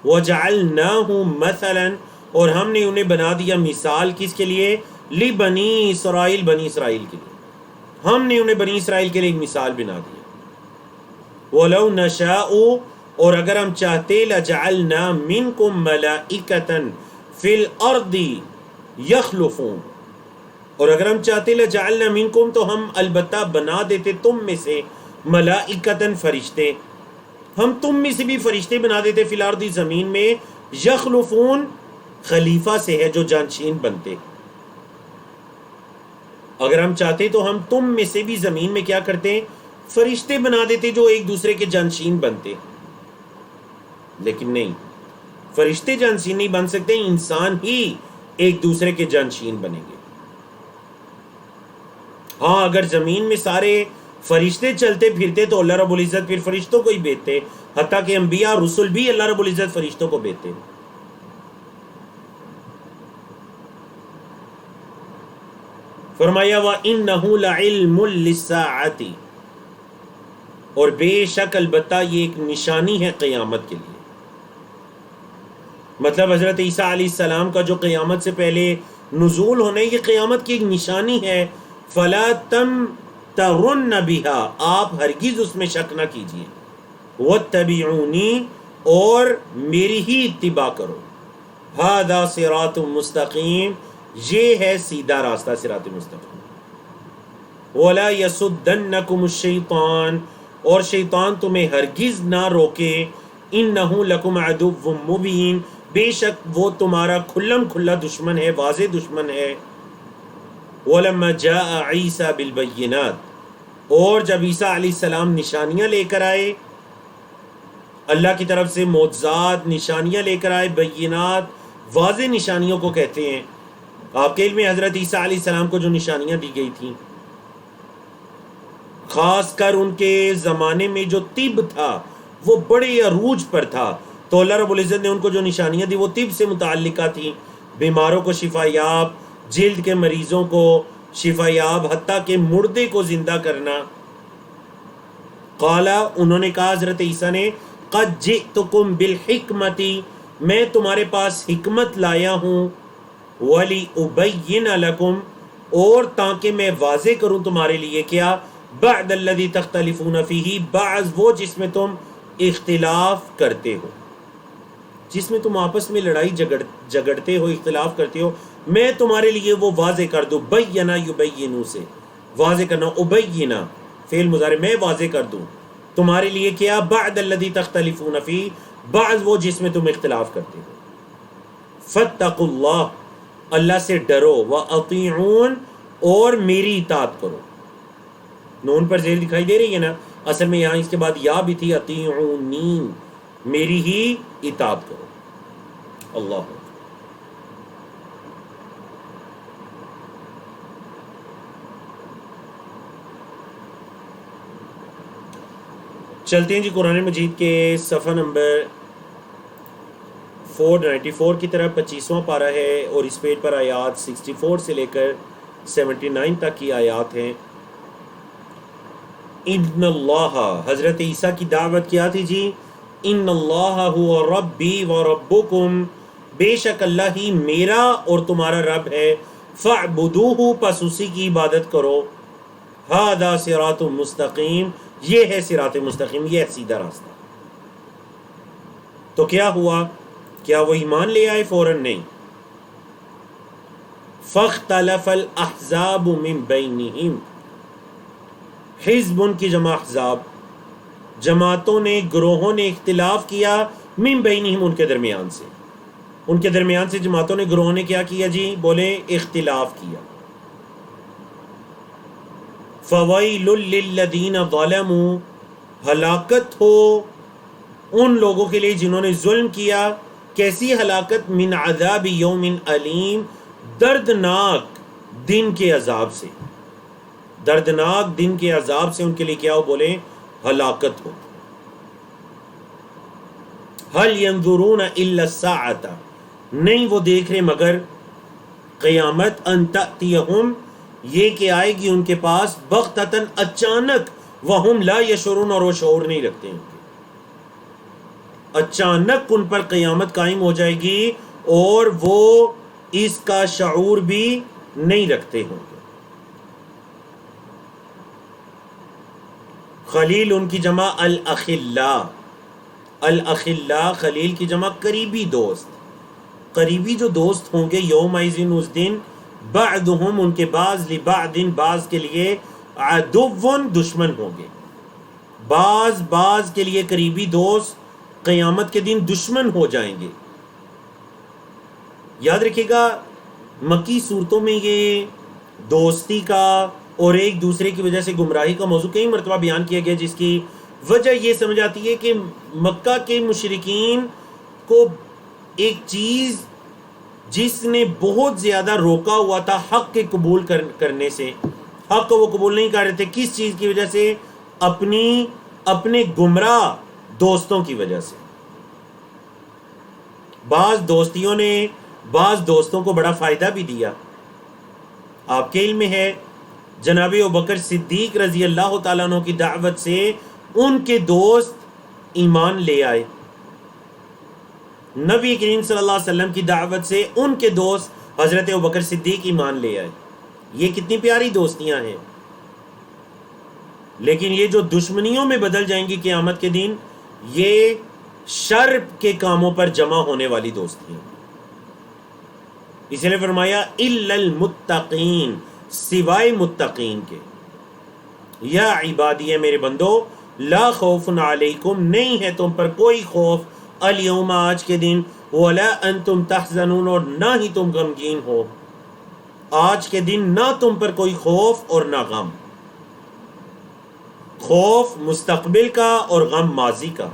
وجعلناہ مثلا اور ہم نے انہیں بنا دیا مثال کس کے لیے؟ لبنی اسرائیل بنی اسرائیل کے لیے. ہم نے انہیں بنی اسرائیل کے لیے ایک مثال بنا دیا. وَلَوْ نَشَاءُ اور اگر ہم چاہتے لَجَعَلْنَا مِنْكُمْ مَلَائِكَةً فِي الْأَرْضِ يَخْلُفُونَ اور اگر ہم چاہتے لَجَعَلْنَا مِنْكُمْ تو ہم البتہ بنا دیتے تم میں سے ملائکتاً فرشتے، ہم تم میں سے بھی فرشتے بنا دیتے فی الارض زمین میں. یخلفون خلیفہ سے ہے جو جانشین بنتے. اگر ہم چاہتے تو ہم تم میں سے بھی زمین میں کیا کرتے؟ فرشتے بنا دیتے جو ایک دوسرے کے جانشین بنتے. لیکن نہیں، فرشتے جانشین نہیں بن سکتے، انسان ہی ایک دوسرے کے جانشین بنیں گے. ہاں اگر زمین میں سارے فرشتے چلتے پھرتے تو اللہ رب العزت پھر فرشتوں کو ہی بھیجتے، حتیٰ کہ انبیاء رسول بھی اللہ رب العزت فرشتوں کو بھیجتے. فرمایا وَإِنَّهُ لَعِلْمٌ لِلسَّاعَةِ اور بے شک البتہ یہ ایک نشانی ہے قیامت کے لیے. مطلب حضرت عیسیٰ علیہ السلام کا جو قیامت سے پہلے نزول ہونا ہے یہ قیامت کی ایک نشانی ہے. فَلَا تَمْتَرُنَّ بِهَا آپ ہرگز اس میں شک نہ کیجیے. وَاتَّبِعُونِي اور میری ہی اتباع کرو. هَذَا صِرَاطٌ مُسْتَقِيم یہ ہے سیدھا راستہ صراط مستقیم. وَلَا يَصُدَّنَّكُمُ الشَّيْطَانُ اور شیطان تمہیں ہرگز نہ روکے. إِنَّهُ لَكُمْ عَدُوٌّ مُّبِينٌ بے شک وہ تمہارا کھلم کھلا دشمن ہے، واضح دشمن ہے. وَلَمَّا جَاءَ عِيسَى بِالْبَيِّنَاتِ اور جب عیسیٰ علیہ السلام نشانیاں لے کر آئے، اللہ کی طرف سے معجزات نشانیاں لے کر آئے. بینات واضح نشانیوں کو کہتے ہیں. آپ کے علم میں حضرت عیسیٰ علیہ السلام کو جو نشانیاں دی گئی تھیں، خاص کر ان کے زمانے میں جو طب تھا وہ بڑے عروج پر تھا، تو اللہ رب العزت نے ان کو جو نشانیاں دی وہ طب سے متعلقہ تھیں. بیماروں کو شفا یاب، جلد کے مریضوں کو شفا یاب، حتیٰ کہ مردے کو زندہ کرنا. قالا انہوں نے کہا حضرت عیسیٰ نے قد جئتکم بالحکمت میں تمہارے پاس حکمت لایا ہوں. وَلِأُبَيِّنَ لَكُمْ اور تاکہ میں واضح کروں تمہارے لیے کیا، بعد الذی تختلفون فیہ، بعض وہ جس میں تم اختلاف کرتے ہو، جس میں تم آپس میں لڑائی جگڑتے ہو، اختلاف کرتے ہو، میں تمہارے لیے وہ واضح کر دوں. بینا یبینو سے واضح کرنا، ابینا فعل مضارع، میں واضح کر دوں تمہارے لیے کیا، بعد الذی تختلفون فیہ، بعض وہ جس میں تم اختلاف کرتے ہو. فاتقوا اللہ، اللہ سے ڈرو، واطیعون، اور میری اطاعت کرو. نون پر زیر دکھائی دے رہی ہے نا، اصل میں یہاں اس کے بعد یا بھی تھی، اطیعونی، میری ہی اطاعت کرو. اللہ. چلتے ہیں جی قرآن مجید کے صفحہ نمبر 494 کی طرف. 25واں پارہ ہے اور اس پیج پر آیات 64 سے لے کر 79 تک کی آیات ہیں. ان اللہ، حضرت عیسیٰ کی دعوت کیا تھی جی، ان اللہ هو ربی و ربکم، بے شک اللہ ہی میرا اور تمہارا رب ہے، فاعبدوہ، پس اسی کی عبادت کرو، ھذا صراط مستقیم، یہ ہے صراط مستقیم، یہ ہے سیدھا راستہ. تو کیا ہوا، کیا وہ ایمان لے آئے؟ فوراً نہیں. فاختلف الاحزاب من بینہم، حزب ان کی جمع احزاب، جماعتوں نے، گروہوں نے اختلاف کیا، من بینہم ان کے درمیان سے، ان کے درمیان سے جماعتوں نے، گروہوں نے کیا کیا جی؟ بولے اختلاف کیا. فویل للذین ظلموا، ہلاکت ہو ان لوگوں کے لیے جنہوں نے ظلم کیا. کیسی ہلاکت؟ من عذاب یوم علیم، دردناک دن کے عذاب سے، دردناک دن کے عذاب سے ان کے لیے کیا ہو؟ بولے ہلاکت ہو. هل ينظرون الا الساعة، نہیں وہ دیکھ رہے مگر قیامت، ان تأتیہم، یہ کہ آئے گی ان کے پاس، بغتتاً، اچانک، وہم لا یشعرون، اور وہ شعور نہیں رکھتے ہیں. اچانک ان پر قیامت قائم ہو جائے گی اور وہ اس کا شعور بھی نہیں رکھتے ہوں گے. خلیل ان کی جمع الاخلاء، الاخلاء خلیل کی جمع قریبی دوست. قریبی جو دوست ہوں گے، یومئذ اس دن، بعضهم ان کے بعض، لبعض بعض کے لیے، عدو دشمن ہوں گے. بعض کے لیے قریبی دوست قیامت کے دن دشمن ہو جائیں گے. یاد رکھیے گا مکی صورتوں میں یہ دوستی کا اور ایک دوسرے کی وجہ سے گمراہی کا موضوع کئی مرتبہ بیان کیا گیا، جس کی وجہ یہ سمجھ آتی ہے کہ مکہ کے مشرکین کو ایک چیز جس نے بہت زیادہ روکا ہوا تھا حق کے قبول کرنے سے، حق کو وہ قبول نہیں کر رہے تھے. کس چیز کی وجہ سے؟ اپنے گمراہ دوستوں کی وجہ سے. بعض دوستیوں نے بعض دوستوں کو بڑا فائدہ بھی دیا. آپ کے علم میں ہے جناب ابوبکر صدیق رضی اللہ تعالیٰ عنہ کی دعوت سے ان کے دوست ایمان لے آئے. نبی کریم صلی اللہ علیہ وسلم کی دعوت سے ان کے دوست حضرت ابوبکر صدیق ایمان لے آئے. یہ کتنی پیاری دوستیاں ہیں. لیکن یہ جو دشمنیوں میں بدل جائیں گی قیامت کے دن، یہ شر کے کاموں پر جمع ہونے والی دوستیاں. اس لیے فرمایا الا المتقین، سوائے متقین کے. یا عبادی، میرے بندو، لا خوف علیکم، نہیں ہے تم پر کوئی خوف، الیوم، آج کے دن، ولا انتم تحزنون، اور نہ ہی تم غمگین ہو. آج کے دن نہ تم پر کوئی خوف اور نہ غم. خوف مستقبل کا اور غم ماضی کا.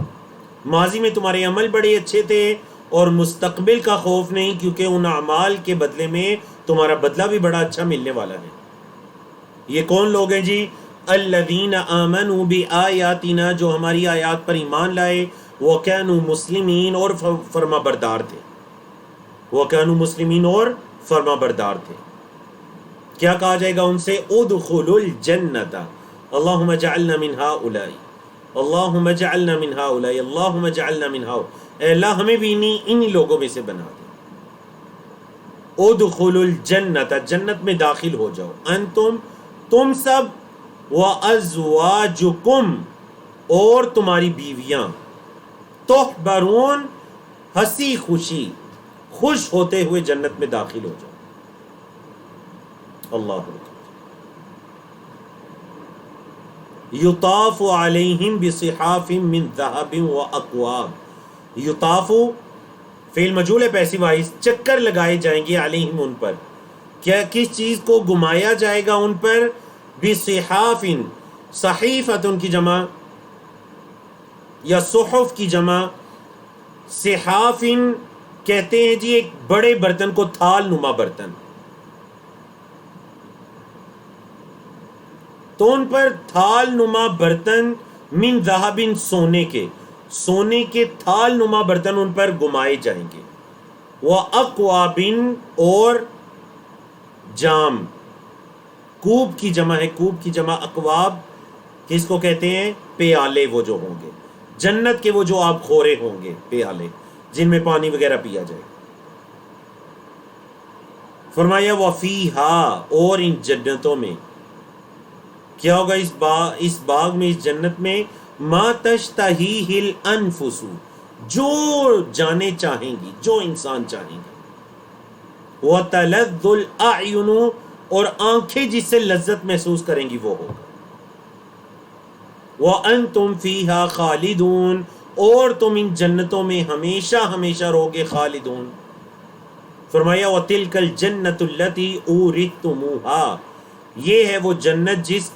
ماضی میں تمہارے عمل بڑے اچھے تھے اور مستقبل کا خوف نہیں، کیونکہ ان اعمال کے بدلے میں تمہارا بدلہ بھی بڑا اچھا ملنے والا ہے. یہ کون لوگ ہیں جی؟ الذین آمنوا بآیاتنا، جو ہماری آیات پر ایمان لائے، وکانوا مسلمین، اور فرما بردار تھے. وکانوا مسلمین، اور فرما بردار تھے. کیا کہا جائے گا ان سے؟ ادخلوا الجنۃ، اللہم اجعلنا من ہؤلاء، اللہم اجعلنا من ہؤلاء، اللہم اجعلنا من ہؤلاء، اے اللہ ہمیں بھی انہی لوگوں میں سے بنا دے. ادخلوا الجنت، جنت میں داخل ہو جاؤ، انتم تم سب، وازواجکم اور تمہاری بیویاں، تحبرون ہنسی خوشی خوش ہوتے ہوئے جنت میں داخل ہو جاؤ. اللہ اکبر. یطاف علیہم بصحاف من ذہب واکواب، یطاف فعل مجہول ہے پیسو وائز، چکر لگائے جائیں گے علیہم ان پر، کیا کس چیز کو گھمایا جائے گا ان پر؟ بصحاف، صحیفۃ کی جمع یا صحف کی جمع، صحاف کہتے ہیں جی ایک بڑے برتن کو، تھال نما برتن، تو ان پر تھال نما برتن، من ذہب سونے کے تھال نما برتن ان پر گھمائے جائیں گے، واکواب اور جام، کوب کی جمع ہے، کوب کی جمع اکواب کس کو کہتے ہیں؟ پیالے، وہ جو ہوں گے جنت کے، وہ جو آپ خورے ہوں گے، پیالے جن میں پانی وغیرہ پیا جائے. فرمایا وفیہا، اور ان جنتوں میں کیا ہوگا؟ اس باغ میں، اس جنت میں، ما تشتہیہ الانفس، جو جانیں چاہیں گی، جو انسان چاہیں گے، وتلذ الاعین، اور آنکھیں جس سے لذت محسوس کریں گی وہ ہوگا، وانتم فیہا خالدون، اور تم ان جنتوں میں ہمیشہ ہمیشہ رہوگے، خالدون. فرمایا وتلک الجنۃ التی اورثتموہا، یہ ہے وہ جنت جس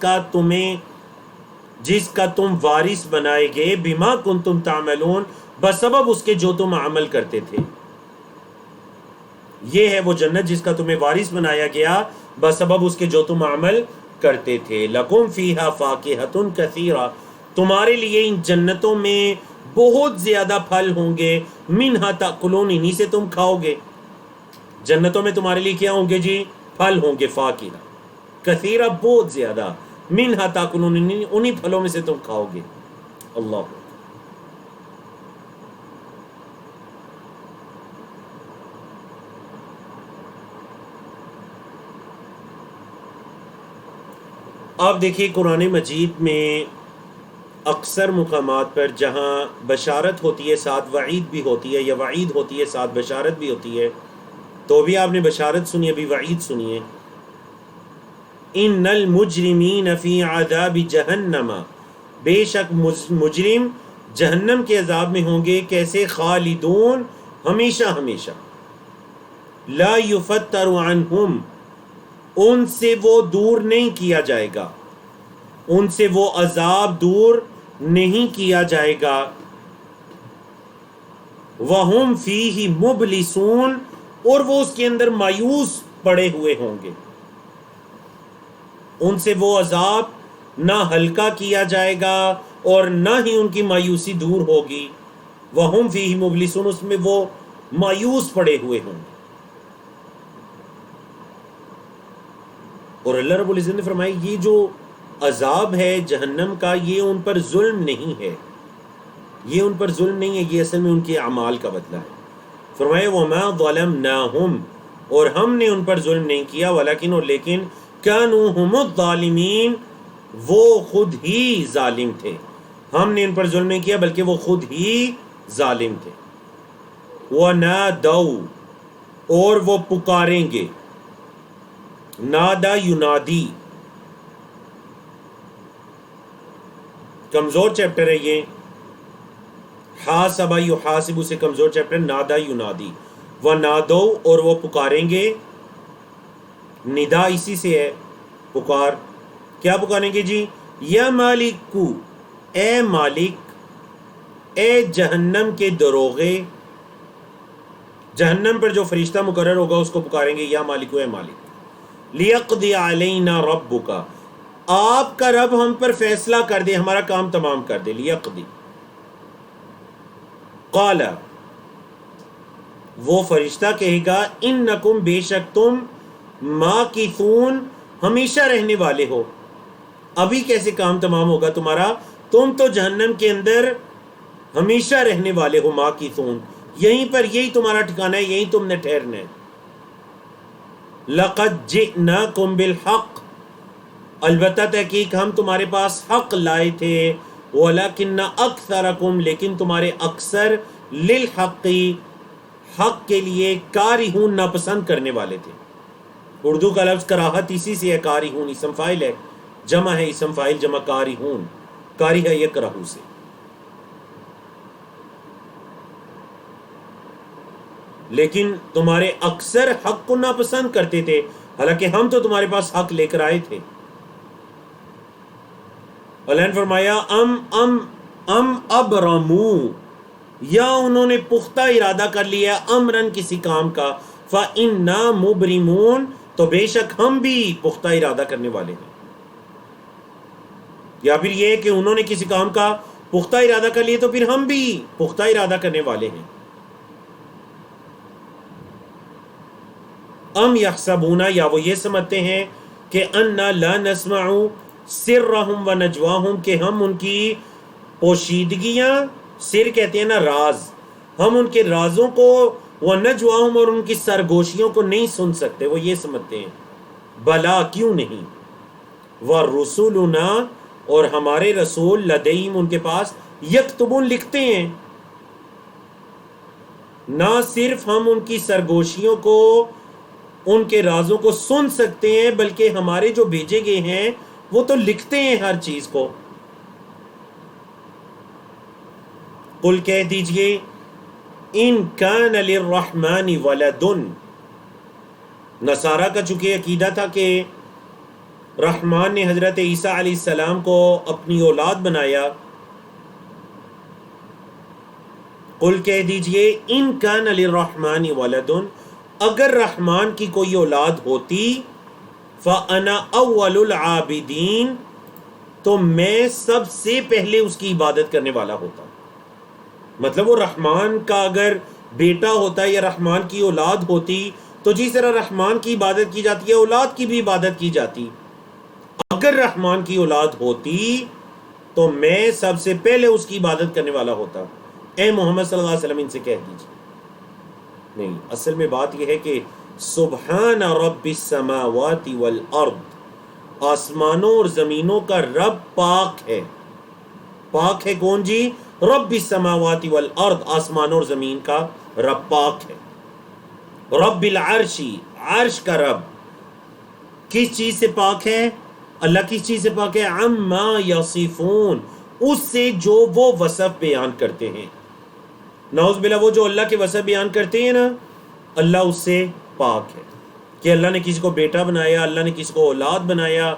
کا تم وارث بنائے گئے، بما کنتم تعملون، بسبب اس کے جو تم عمل کرتے تھے. یہ ہے وہ جنت جس کا تمہیں وارث بنایا گیا بسبب اس کے جو تم عمل کرتے تھے. لکم فیہا فاکہۃ کثیرہ، تمہارے لیے ان جنتوں میں بہت زیادہ پھل ہوں گے، منہا تاکلون، انہی سے تم کھاؤ گے. جنتوں میں تمہارے لیے کیا ہوں گے جی؟ پھل ہوں گے، فاکہہ کثیرہ بہت زیادہ، منہا تاکلون، انہی پھلوں میں سے تم کھاؤ گے. اللہ. آپ دیکھیے قرآن مجید میں اکثر مقامات پر جہاں بشارت ہوتی ہے ساتھ وعید بھی ہوتی ہے، یا وعید ہوتی ہے ساتھ بشارت بھی ہوتی ہے، تو بھی آپ نے بشارت سنی، ابھی وعید سنیے. ان المجرمین فی عذاب جہنم، بے شک مجرم جہنم کے عذاب میں ہوں گے، کیسے؟ خالدون، ہمیشہ ہمیشہ. لا یفتر عنہم، ان سے وہ دور نہیں کیا جائے گا، ان سے وہ عذاب دور نہیں کیا جائے گا. وہم فیہ مبلسون، اور وہ اس کے اندر مایوس پڑے ہوئے ہوں گے، ان سے وہ عذاب نہ ہلکا کیا جائے گا اور نہ ہی ان کی مایوسی دور ہوگی. وہم فیہ مبلسون، اس میں وہ مایوس پڑے ہوئے ہوں گے. اور اللہ رب العزت نے فرمایا یہ جو عذاب ہے جہنم کا، یہ ان پر ظلم نہیں ہے، یہ ان پر ظلم نہیں ہے، یہ اصل میں ان کے اعمال کا بدلہ ہے. فرمایا وما ظلمناہم، اور ہم نے ان پر ظلم نہیں کیا، ولیکن، اور لیکن، کانوا ھم الظالمین، وہ خود ہی ظالم تھے. ہم نے ان پر ظلم نہیں کیا بلکہ وہ خود ہی ظالم تھے. وَنَادَوْا، اور وہ پکاریں گے، نادا ینادی، کمزور چیپٹر ہے یہ، حاسبہ یحاسب سے کمزور چیپٹر، نادا ینادی. وَنَادَوْا، اور وہ پکاریں گے، ندا اسی سے ہے، پکار. کیا پکاریں گے جی؟ یا مالک، اے مالک، اے جہنم کے دروغے، جہنم پر جو فرشتہ مقرر ہوگا اس کو پکاریں گے، یا مالک، اے مالک. لیقضی علینا ربک، آپ کا رب ہم پر فیصلہ کر دے، ہمارا کام تمام کر دے. لیقضی، قال، وہ فرشتہ کہے گا، انکم، بے شک تم، ماکثون، ہمیشہ رہنے والے ہو. ابھی کیسے کام تمام ہوگا تمہارا؟ تم تو جہنم کے اندر ہمیشہ رہنے والے ہو، ماکثون، یہیں پر، یہی تمہارا ٹھکانہ ہے، یہیں تم نے ٹھہرنا ہے. لقد جئناکم بالحق، البتہ تحقیق ہم تمہارے پاس حق لائے تھے، ولیکن اکثرکم، لیکن تمہارے اکثر، للحق، حق کے لیے، کارہون، ناپسند کرنے والے تھے۔ اردو کا لفظ کراہت اسی سے ہے، کارہون اسم فاعل ہے، جمع ہے اسم فاعل جمع کارہون، کاری ہے یکرہو سے۔ لیکن تمہارے اکثر حق کو ناپسند کرتے تھے، حالانکہ ہم تو تمہارے پاس حق لے کر آئے تھے۔ اللہ نے فرمایا ام ابرمو، یا انہوں نے پختہ ارادہ کر لیا امرن، کسی کام کا، فَإِنَّا مُبْرِمُونَ، تو بے شک ہم بھی پختہ ارادہ کرنے والے ہیں۔ یا پھر یہ کہ انہوں نے کسی کام کا پختہ ارادہ کر لیا تو پھر ہم بھی پختہ ارادہ کرنے والے ہیں۔ ام یحسبون، یا وہ یہ سمجھتے ہیں کہ انا لا نسمع سرہم و نجواہم، کہ ہم ان کی پوشیدگیاں، سر کہتے ہیں نا راز، ہم ان کے رازوں کو، و نجواہم، اور ان کی سرگوشیوں کو نہیں سن سکتے، وہ یہ سمجھتے ہیں۔ بلا، کیوں نہیں، ورسولنا، اور ہمارے رسول، لدیہم، ان کے پاس، یکتبون، لکھتے ہیں۔ نہ صرف ہم ان کی سرگوشیوں کو، ان کے رازوں کو سن سکتے ہیں، بلکہ ہمارے جو بھیجے گئے ہیں وہ تو لکھتے ہیں ہر چیز کو۔ قل، کہہ دیجئے، ان کان للرحمن ولد، نصارہ کا چونکہ عقیدہ تھا کہ رحمان نے حضرت عیسیٰ علیہ السلام کو اپنی اولاد بنایا۔ قل، کہہ دیجئے، ان کان للرحمن ولد، اگر رحمان کی کوئی اولاد ہوتی، فَأَنَا أَوَّلُ الْعَابِدِينَ، تو میں سب سے پہلے اس کی عبادت کرنے والا ہوتا۔ مطلب وہ رحمان کا اگر بیٹا ہوتا یا رحمان کی اولاد ہوتی تو جس طرح رحمان کی عبادت کی جاتی ہے اولاد کی بھی عبادت کی جاتی۔ اگر رحمان کی اولاد ہوتی تو میں سب سے پہلے اس کی عبادت کرنے والا ہوتا۔ اے محمد صلی اللہ علیہ وسلم ان سے کہہ دیجیے۔ نہیں، اصل میں بات یہ ہے کہ سبحان رب السماوات والارض، آسمانوں اور زمینوں کا رب پاک ہے۔ پاک ہے کون جی؟ رب السماوات والارض، آسمانوں اور زمین کا رب پاک ہے۔ رب العرش، عرش کا رب، کس چیز سے پاک ہے؟ اللہ کس چیز سے پاک ہے؟ عما یصفون، اس سے جو وہ وصف بیان کرتے ہیں۔ نعوذ باللہ، وہ جو اللہ کے وصف بیان کرتے ہیں نا، اللہ اس سے پاک ہے، کہ اللہ نے کسی کو بیٹا بنایا، اللہ نے کسی کو اولاد بنایا،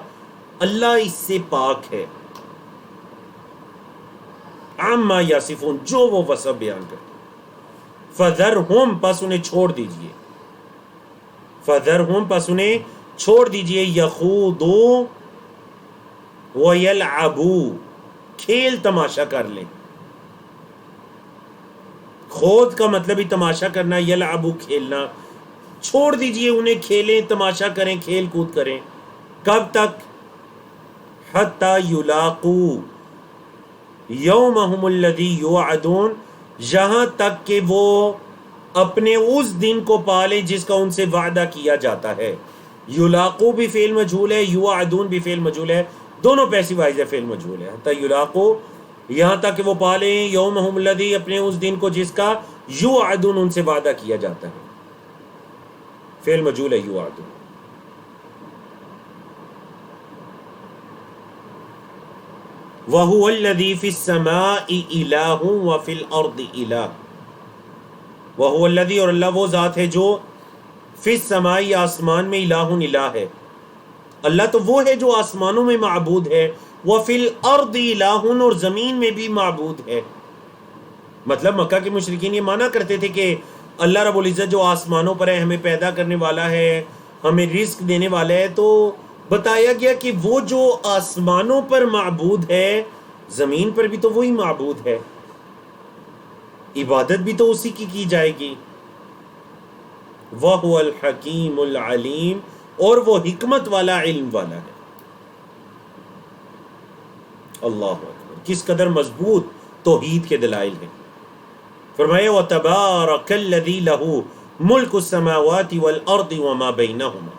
اللہ اس سے پاک ہے۔ عما یصفون، جو وہ وصف بیان کرتے ہیں۔ فذرہم، پس انہیں چھوڑ دیجئے، فذرہم، پس انہیں چھوڑ دیجئے، یخوضوا ویلعبوا، کھیل تماشا کر لیں۔ خود کا مطلب ہی تماشا کرنا، یلعبوا، کھیلنا۔ چھوڑ دیجئے انہیں، کھیلیں، تماشا کریں، کھیل کود کریں۔ کب تک؟ حتی یلاقوا یومہم الذی یوعدون، یہاں تک کہ وہ اپنے اس دن کو پالیں جس کا ان سے وعدہ کیا جاتا ہے۔ یلاقوا بھی فعل مجہول ہے، یوعدون بھی فعل مجہول ہے، دونوں پیسو وائز ہے، فعل مجہول ہے۔ حتی یلاقوا، یہاں تک کہ وہ پالیں، یومہم الذی، اپنے اس دن کو جس کا یوعدون، ان سے وعدہ کیا جاتا ہے، فعل مجہول ہے یوعدون۔ وَهُوَ الَّذِي فِي السَّمَاءِ إِلَٰهٌ وَفِي الْأَرْضِ إِلَٰهٌ، وَهُوَ الَّذِي، اور اللہ وہ ذات ہے جو، فِي السَّمَاءِ، آسمان میں، إِلَٰهٌ، الہ ہے، اللہ تو وہ ہے جو آسمانوں میں معبود ہے، وَفِي الْأَرْضِ إِلَٰهٌ، اور زمین میں بھی معبود ہے۔ مطلب مکہ کے مشرکین یہ مانا کرتے تھے کہ اللہ رب العزت جو آسمانوں پر ہے، ہمیں پیدا کرنے والا ہے، ہمیں رزق دینے والا ہے، تو بتایا گیا کہ وہ جو آسمانوں پر معبود ہے، زمین پر بھی تو وہی معبود ہے، عبادت بھی تو اسی کی جائے گی۔ وَهُوَ الْحَكِيمُ الْعَلِيمُ، اور وہ حکمت والا، علم والا ہے۔ اللہ اکبر، کس قدر مضبوط توحید کے دلائل ہیں۔ فرمایا وَتَبَارَكَ الَّذِي لَهُ مُلْكُ السَّمَاوَاتِ وَالْأَرْضِ وَمَا بَيْنَهُمَا،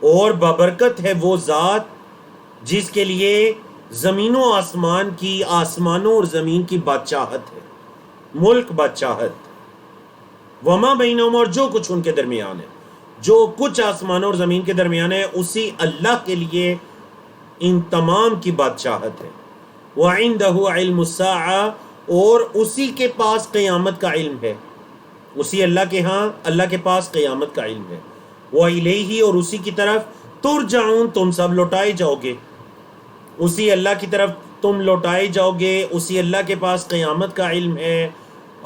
اور بابرکت ہے وہ ذات جس کے لیے زمینوں آسمان کی، آسمانوں اور زمین کی بادشاہت ہے، ملک بادشاہت، وما بینہم، اور جو کچھ ان کے درمیان ہے، جو کچھ آسمانوں اور زمین کے درمیان ہے اسی اللہ کے لیے ان تمام کی بادشاہت ہے۔ وَعِندَهُ عِلْمُ السَّاعَةِ، اور اسی کے پاس قیامت کا علم ہے، اسی اللہ کے ہاں، اللہ کے پاس قیامت کا علم ہے۔ وَإِلَيْهِ، اور اسی کی طرف ترجعون، تم سب لوٹائے جاؤ گے، اسی اللہ کی طرف تم لوٹائے جاؤ گے، اسی اللہ کے پاس قیامت کا علم ہے،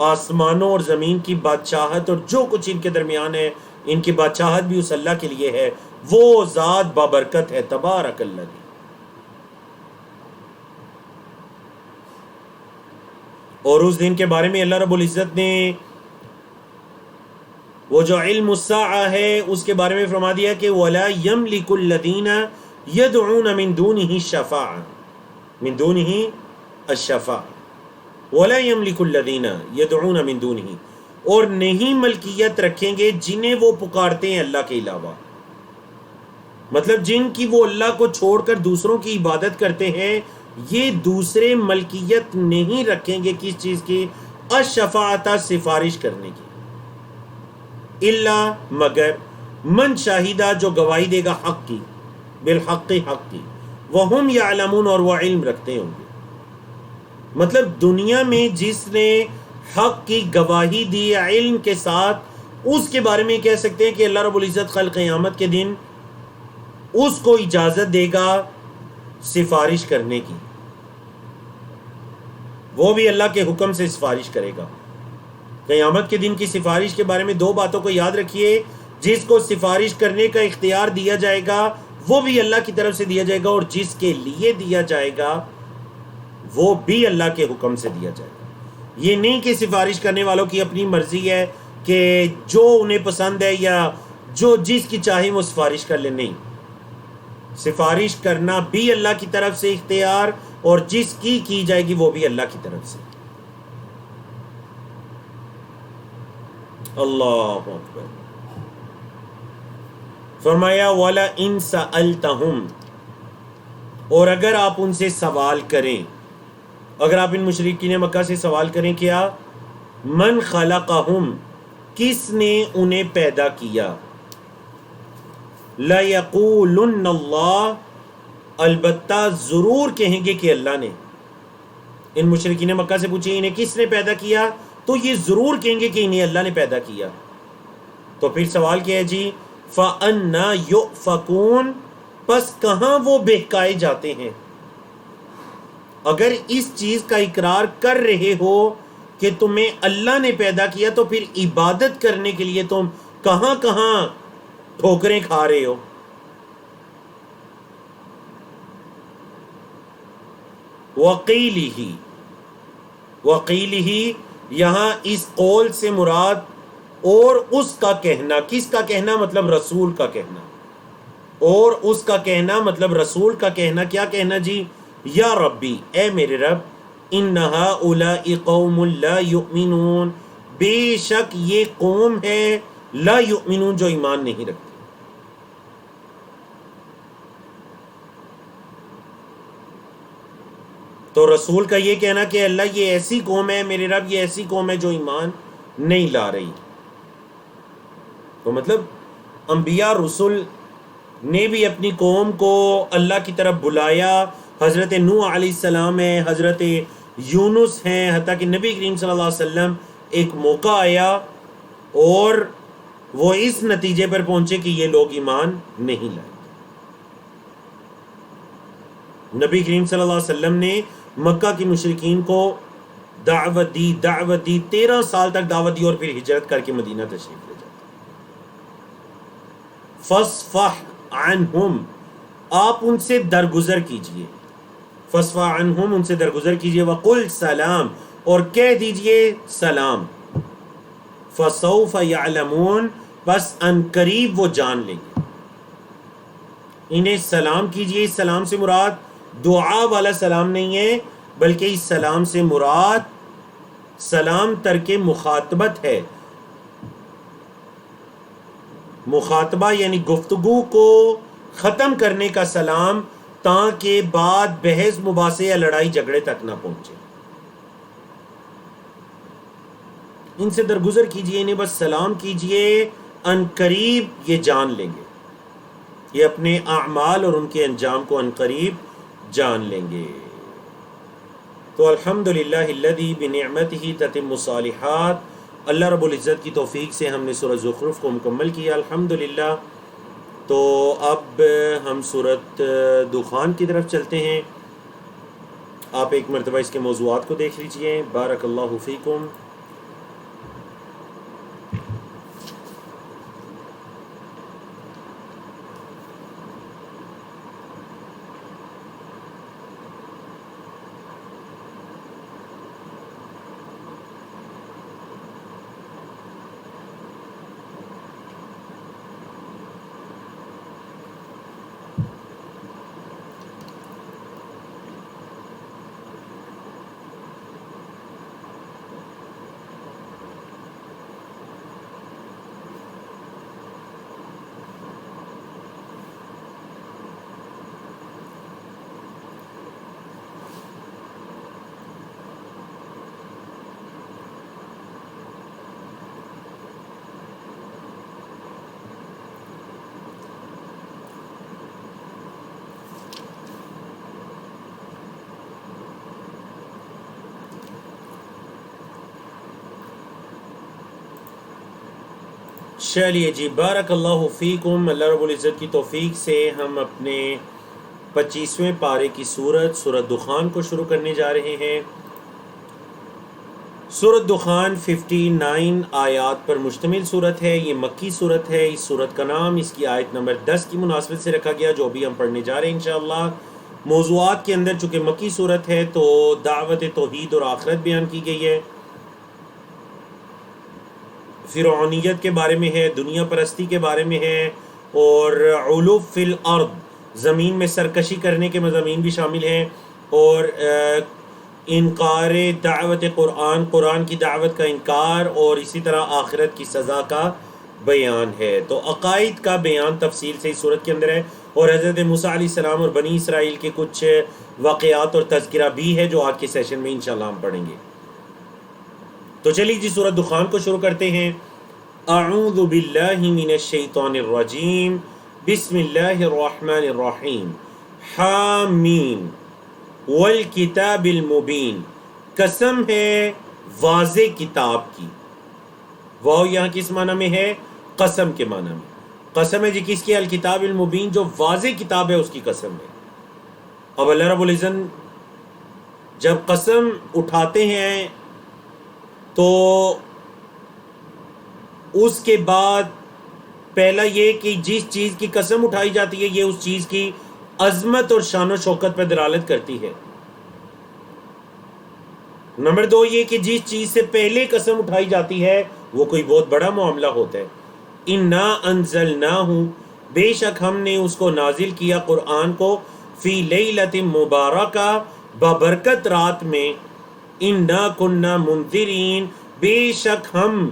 آسمانوں اور زمین کی بادشاہت اور جو کچھ ان کے درمیان ہے ان کی بادشاہت بھی اس اللہ کے لیے ہے، وہ ذات بابرکت ہے، تبارک اللہ۔ اور اس دن کے بارے میں اللہ رب العزت نے وہ جو علم الساعہ ہے اس کے بارے میں فرما دیا کہ وَلَا يَمْلِكُ الَّذِينَ يَدْعُونَ مِن دُونِهِ الشَّفَاعَةَ، من دونه الشفاعة، وَلَا يَمْلِكُ الَّذِينَ يَدْعُونَ مِن دُونِهِ، اور نہیں ملکیت رکھیں گے جنہیں وہ پکارتے ہیں اللہ کے علاوہ، مطلب جن کی وہ اللہ کو چھوڑ کر دوسروں کی عبادت کرتے ہیں، یہ دوسرے ملکیت نہیں رکھیں گے کس چیز کی؟ الشفاعۃ، سفارش کرنے کی، الا مگر من شاہدہ، جو گواہی دے گا حق کی، بالحق، حق کی، وہم یعلمون، اور وہ علم رکھتے ہوں گے۔ مطلب دنیا میں جس نے حق کی گواہی دی علم کے ساتھ، اس کے بارے میں کہہ سکتے ہیں کہ اللہ رب العزت خلق قیامت کے دن اس کو اجازت دے گا سفارش کرنے کی، وہ بھی اللہ کے حکم سے سفارش کرے گا۔ قیامت کے دن کی سفارش کے بارے میں دو باتوں کو یاد رکھیے، جس کو سفارش کرنے کا اختیار دیا جائے گا وہ بھی اللہ کی طرف سے دیا جائے گا، اور جس کے لیے دیا جائے گا وہ بھی اللہ کے حکم سے دیا جائے گا۔ یہ نہیں کہ سفارش کرنے والوں کی اپنی مرضی ہے کہ جو انہیں پسند ہے یا جو جس کی چاہے وہ سفارش کر لے، نہیں، سفارش کرنا بھی اللہ کی طرف سے اختیار، اور جس کی جائے گی وہ بھی اللہ کی طرف سے۔ اللہ اکبر۔ فرمایا وَلَئِن سَأَلْتَهُمْ، اور اگر آپ ان سے سوال کریں، اگر آپ ان مشرکین مکہ سے سوال کریں، کیا؟ من خلقہم، کس نے انہیں پیدا کیا؟ لَيَقُولُنَّ اللَّهُ، البتہ ضرور کہیں گے کہ اللہ نے۔ ان مشرکین مکہ سے پوچھیں انہیں کس نے پیدا کیا، تو یہ ضرور کہیں گے کہ انہیں اللہ نے پیدا کیا۔ تو پھر سوال کیا ہے جی؟ فَأَنَّا يُؤْفَكُونَ، پس کہاں وہ بہکائے جاتے ہیں؟ اگر اس چیز کا اقرار کر رہے ہو کہ تمہیں اللہ نے پیدا کیا، تو پھر عبادت کرنے کے لیے تم کہاں کہاں ٹھوکریں کھا رہے ہو؟ وَقِيلِهِ، یہاں اس قول سے مراد اور اس کا کہنا، کس کا کہنا؟ مطلب رسول کا کہنا، اور اس کا کہنا مطلب رسول کا کہنا، کیا کہنا جی؟ یا ربی، اے میرے رب، ان ہؤلاء قوم لا یؤمنون، بے شک یہ قوم ہے لا یؤمنون، جو ایمان نہیں رکھتی۔ تو رسول کا یہ کہنا کہ اللہ یہ ایسی قوم ہے، میرے رب یہ ایسی قوم ہے جو ایمان نہیں لا رہی۔ تو مطلب انبیاء رسول نے بھی اپنی قوم کو اللہ کی طرف بلایا، حضرت نوح علیہ السلام ہے، حضرت یونس ہیں، حتیٰ کہ نبی کریم صلی اللہ علیہ وسلم ایک موقع آیا اور وہ اس نتیجے پر پہنچے کہ یہ لوگ ایمان نہیں لائے۔ نبی کریم صلی اللہ علیہ وسلم نے مکہ کی مشرکین کو دعوت دی 13 سال تک دعوت دی، اور پھر ہجرت کر کے مدینہ تشریف لے جاتے۔ فَاصْفَحْ عَنْهُمْ، آپ ان سے درگزر کیجئے، فَاصْفَحْ عَنْهُمْ، ان سے درگزر کیجئے، وَقُلْ سلام، اور کہہ دیجئے سلام، فَسَوْفَ يَعْلَمُونَ، بس ان قریب وہ جان لیں گے۔ انہیں سلام کیجئے، اس سلام سے مراد دعا والا سلام نہیں ہے، بلکہ اس سلام سے مراد سلام ترک مخاطبت ہے۔ مخاطبہ یعنی گفتگو کو ختم کرنے کا سلام، تاکہ بعد بحث مباحثے یا لڑائی جھگڑے تک نہ پہنچے. ان سے درگزر کیجئے، انہیں بس سلام کیجئے، ان قریب یہ جان لیں گے، یہ اپنے اعمال اور ان کے انجام کو ان قریب جان لیں گے. تو الحمدللہ الذی بنعمتہ تتم الصالحات، اللہ رب العزت کی توفیق سے ہم نے سورہ زخرف کو مکمل کیا الحمدللہ. تو اب ہم سورۃ دخان کی طرف چلتے ہیں. آپ ایک مرتبہ اس کے موضوعات کو دیکھ لیجئے. بارک اللہ فیکم. چلیے جی، بارک اللہ فیکم. اللہ رب العزت کی توفیق سے ہم اپنے 25ویں پارے کی سورۃ دخان کو شروع کرنے جا رہے ہیں. سورۃ دخان 59 آیات پر مشتمل سورت ہے. یہ مکی سورت ہے. اس سورت کا نام اس کی آیت نمبر 10 کی مناسبت سے رکھا گیا، جو بھی ہم پڑھنے جا رہے ہیں انشاءاللہ. موضوعات کے اندر چونکہ مکی سورت ہے تو دعوت توحید اور آخرت بیان کی گئی ہے، فرعونیت کے بارے میں ہے، دنیا پرستی کے بارے میں ہے، اور علو فی الارض، زمین میں سرکشی کرنے کے مضامین بھی شامل ہیں، اور انکار دعوت قرآن کی دعوت کا انکار، اور اسی طرح آخرت کی سزا کا بیان ہے. تو عقائد کا بیان تفصیل سے اس صورت کے اندر ہے، اور حضرت موسیٰ علیہ السلام اور بنی اسرائیل کے کچھ واقعات اور تذکرہ بھی ہے جو آج کے سیشن میں انشاءاللہ ہم پڑھیں گے. تو چلیے جی، سورۃ دخان کو شروع کرتے ہیں. اعوذ باللہ من الشیطان الرجیم، بسم اللہ الرحمن الرحیم. حامیم والکتاب المبین، قسم ہے واضح کتاب کی. واو یہاں کس معنی میں ہے؟ قسم کے معنی میں. قسم ہے جی کس کی؟ الکتاب المبین، جو واضح کتاب ہے اس کی قسم ہے. اب اللہ رب العزت جب قسم اٹھاتے ہیں تو اس کے بعد پہلا یہ کہ جس چیز کی قسم اٹھائی جاتی ہے یہ اس چیز کی عظمت اور شان و شوکت پر دلالت کرتی ہے. نمبر 2 یہ کہ جس چیز سے پہلے قسم اٹھائی جاتی ہے وہ کوئی بہت بڑا معاملہ ہوتا ہے. انا انزلناہ، بے شک ہم نے اس کو نازل کیا قرآن کو، فی لیلۃ مبارکہ، بابرکت رات میں. انا کننا منذرین، بے شک ہم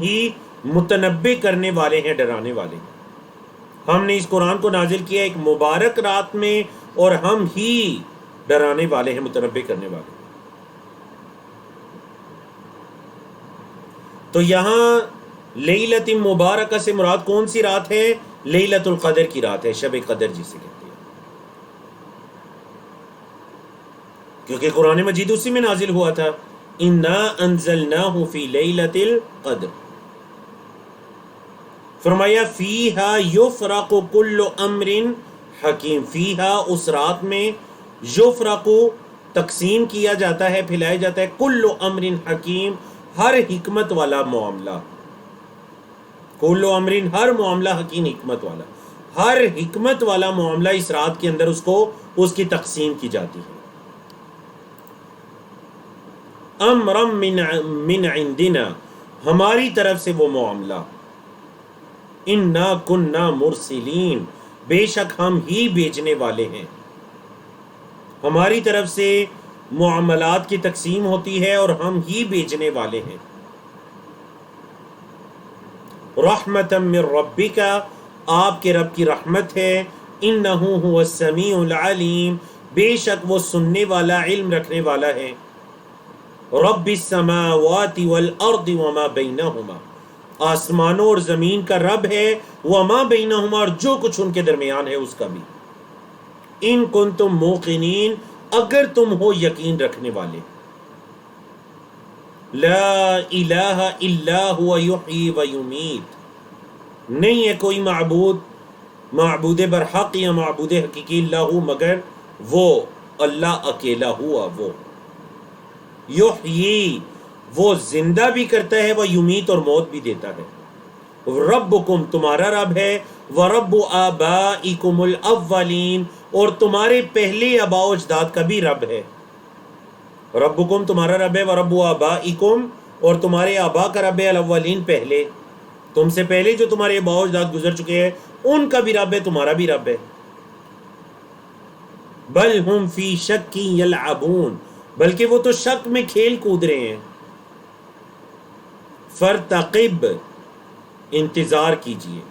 ہی متنبع کرنے والے ہیں، ڈرانے والے ہیں. ہم نے اس قرآن کو نازل کیا ایک مبارک رات میں، اور ہم ہی ڈرانے والے ہیں، متنبع کرنے والے ہیں. تو یہاں لیلۃ مبارکہ سے مراد کون سی رات ہے؟ لیلۃ القدر کی رات ہے، شب قدر جسے کہتے ہیں، کیونکہ قرآن مجید اسی میں نازل ہوا تھا. انا انزلناہ فی لیلۃ القدر. فرمایا فیہا یفرق کل امر حکیم، فیہا اس رات میں، یفرق تقسیم کیا جاتا ہے، پھیلایا جاتا ہے، کل امر حکیم، ہر حکمت والا معاملہ. کل امر، ہر معاملہ، حکیم حکمت والا، ہر حکمت والا معاملہ اس رات کے اندر اس کی تقسیم کی جاتی ہے. امرا من عندنا، ہماری طرف سے وہ معاملہ. انا کننا مرسلین، بے شک ہم ہی بھیجنے والے ہیں. ہماری طرف سے معاملات کی تقسیم ہوتی ہے اور ہم ہی بھیجنے والے ہیں. رحمتا من ربک، آپ کے رب کی رحمت ہے، انہ هو السمیع العلیم، بے شک وہ سننے والا علم رکھنے والا ہے، رب السماوات والارض وما بینہما، آسمانوں اور زمین کا رب ہے، وما بینہما، اور جو کچھ ان کے درمیان ہے اس کا بھی، ان کنتم موقنین، اگر تم ہو یقین رکھنے والے، لا الہ الا هو یحیی و یمیت، نہیں ہے کوئی معبود برحق یا معبود حقیقی اللہ مگر وہ اللہ اکیلا ہوا، وہ یحیی، وہ زندہ بھی کرتا ہے، وہ یمیت اور موت بھی دیتا ہے، ربکم تمہارا رب ہے، ورب آبائکم الاولین، اور تمہارے پہلے آباء و اجداد کا بھی رب ہے، ربکم تمہارا رب ہے، ورب آبائکم، اور تمہارے آبا کا رب ہے، الاولین پہلے، تم سے پہلے جو تمہارے آباء و اجداد گزر چکے ہیں ان کا بھی رب ہے، تمہارا بھی رب ہے، بل ہم فی شک یلعبون، بلکہ وہ تو شک میں کھیل کود رہے ہیں، فرتقب، انتظار کیجئے،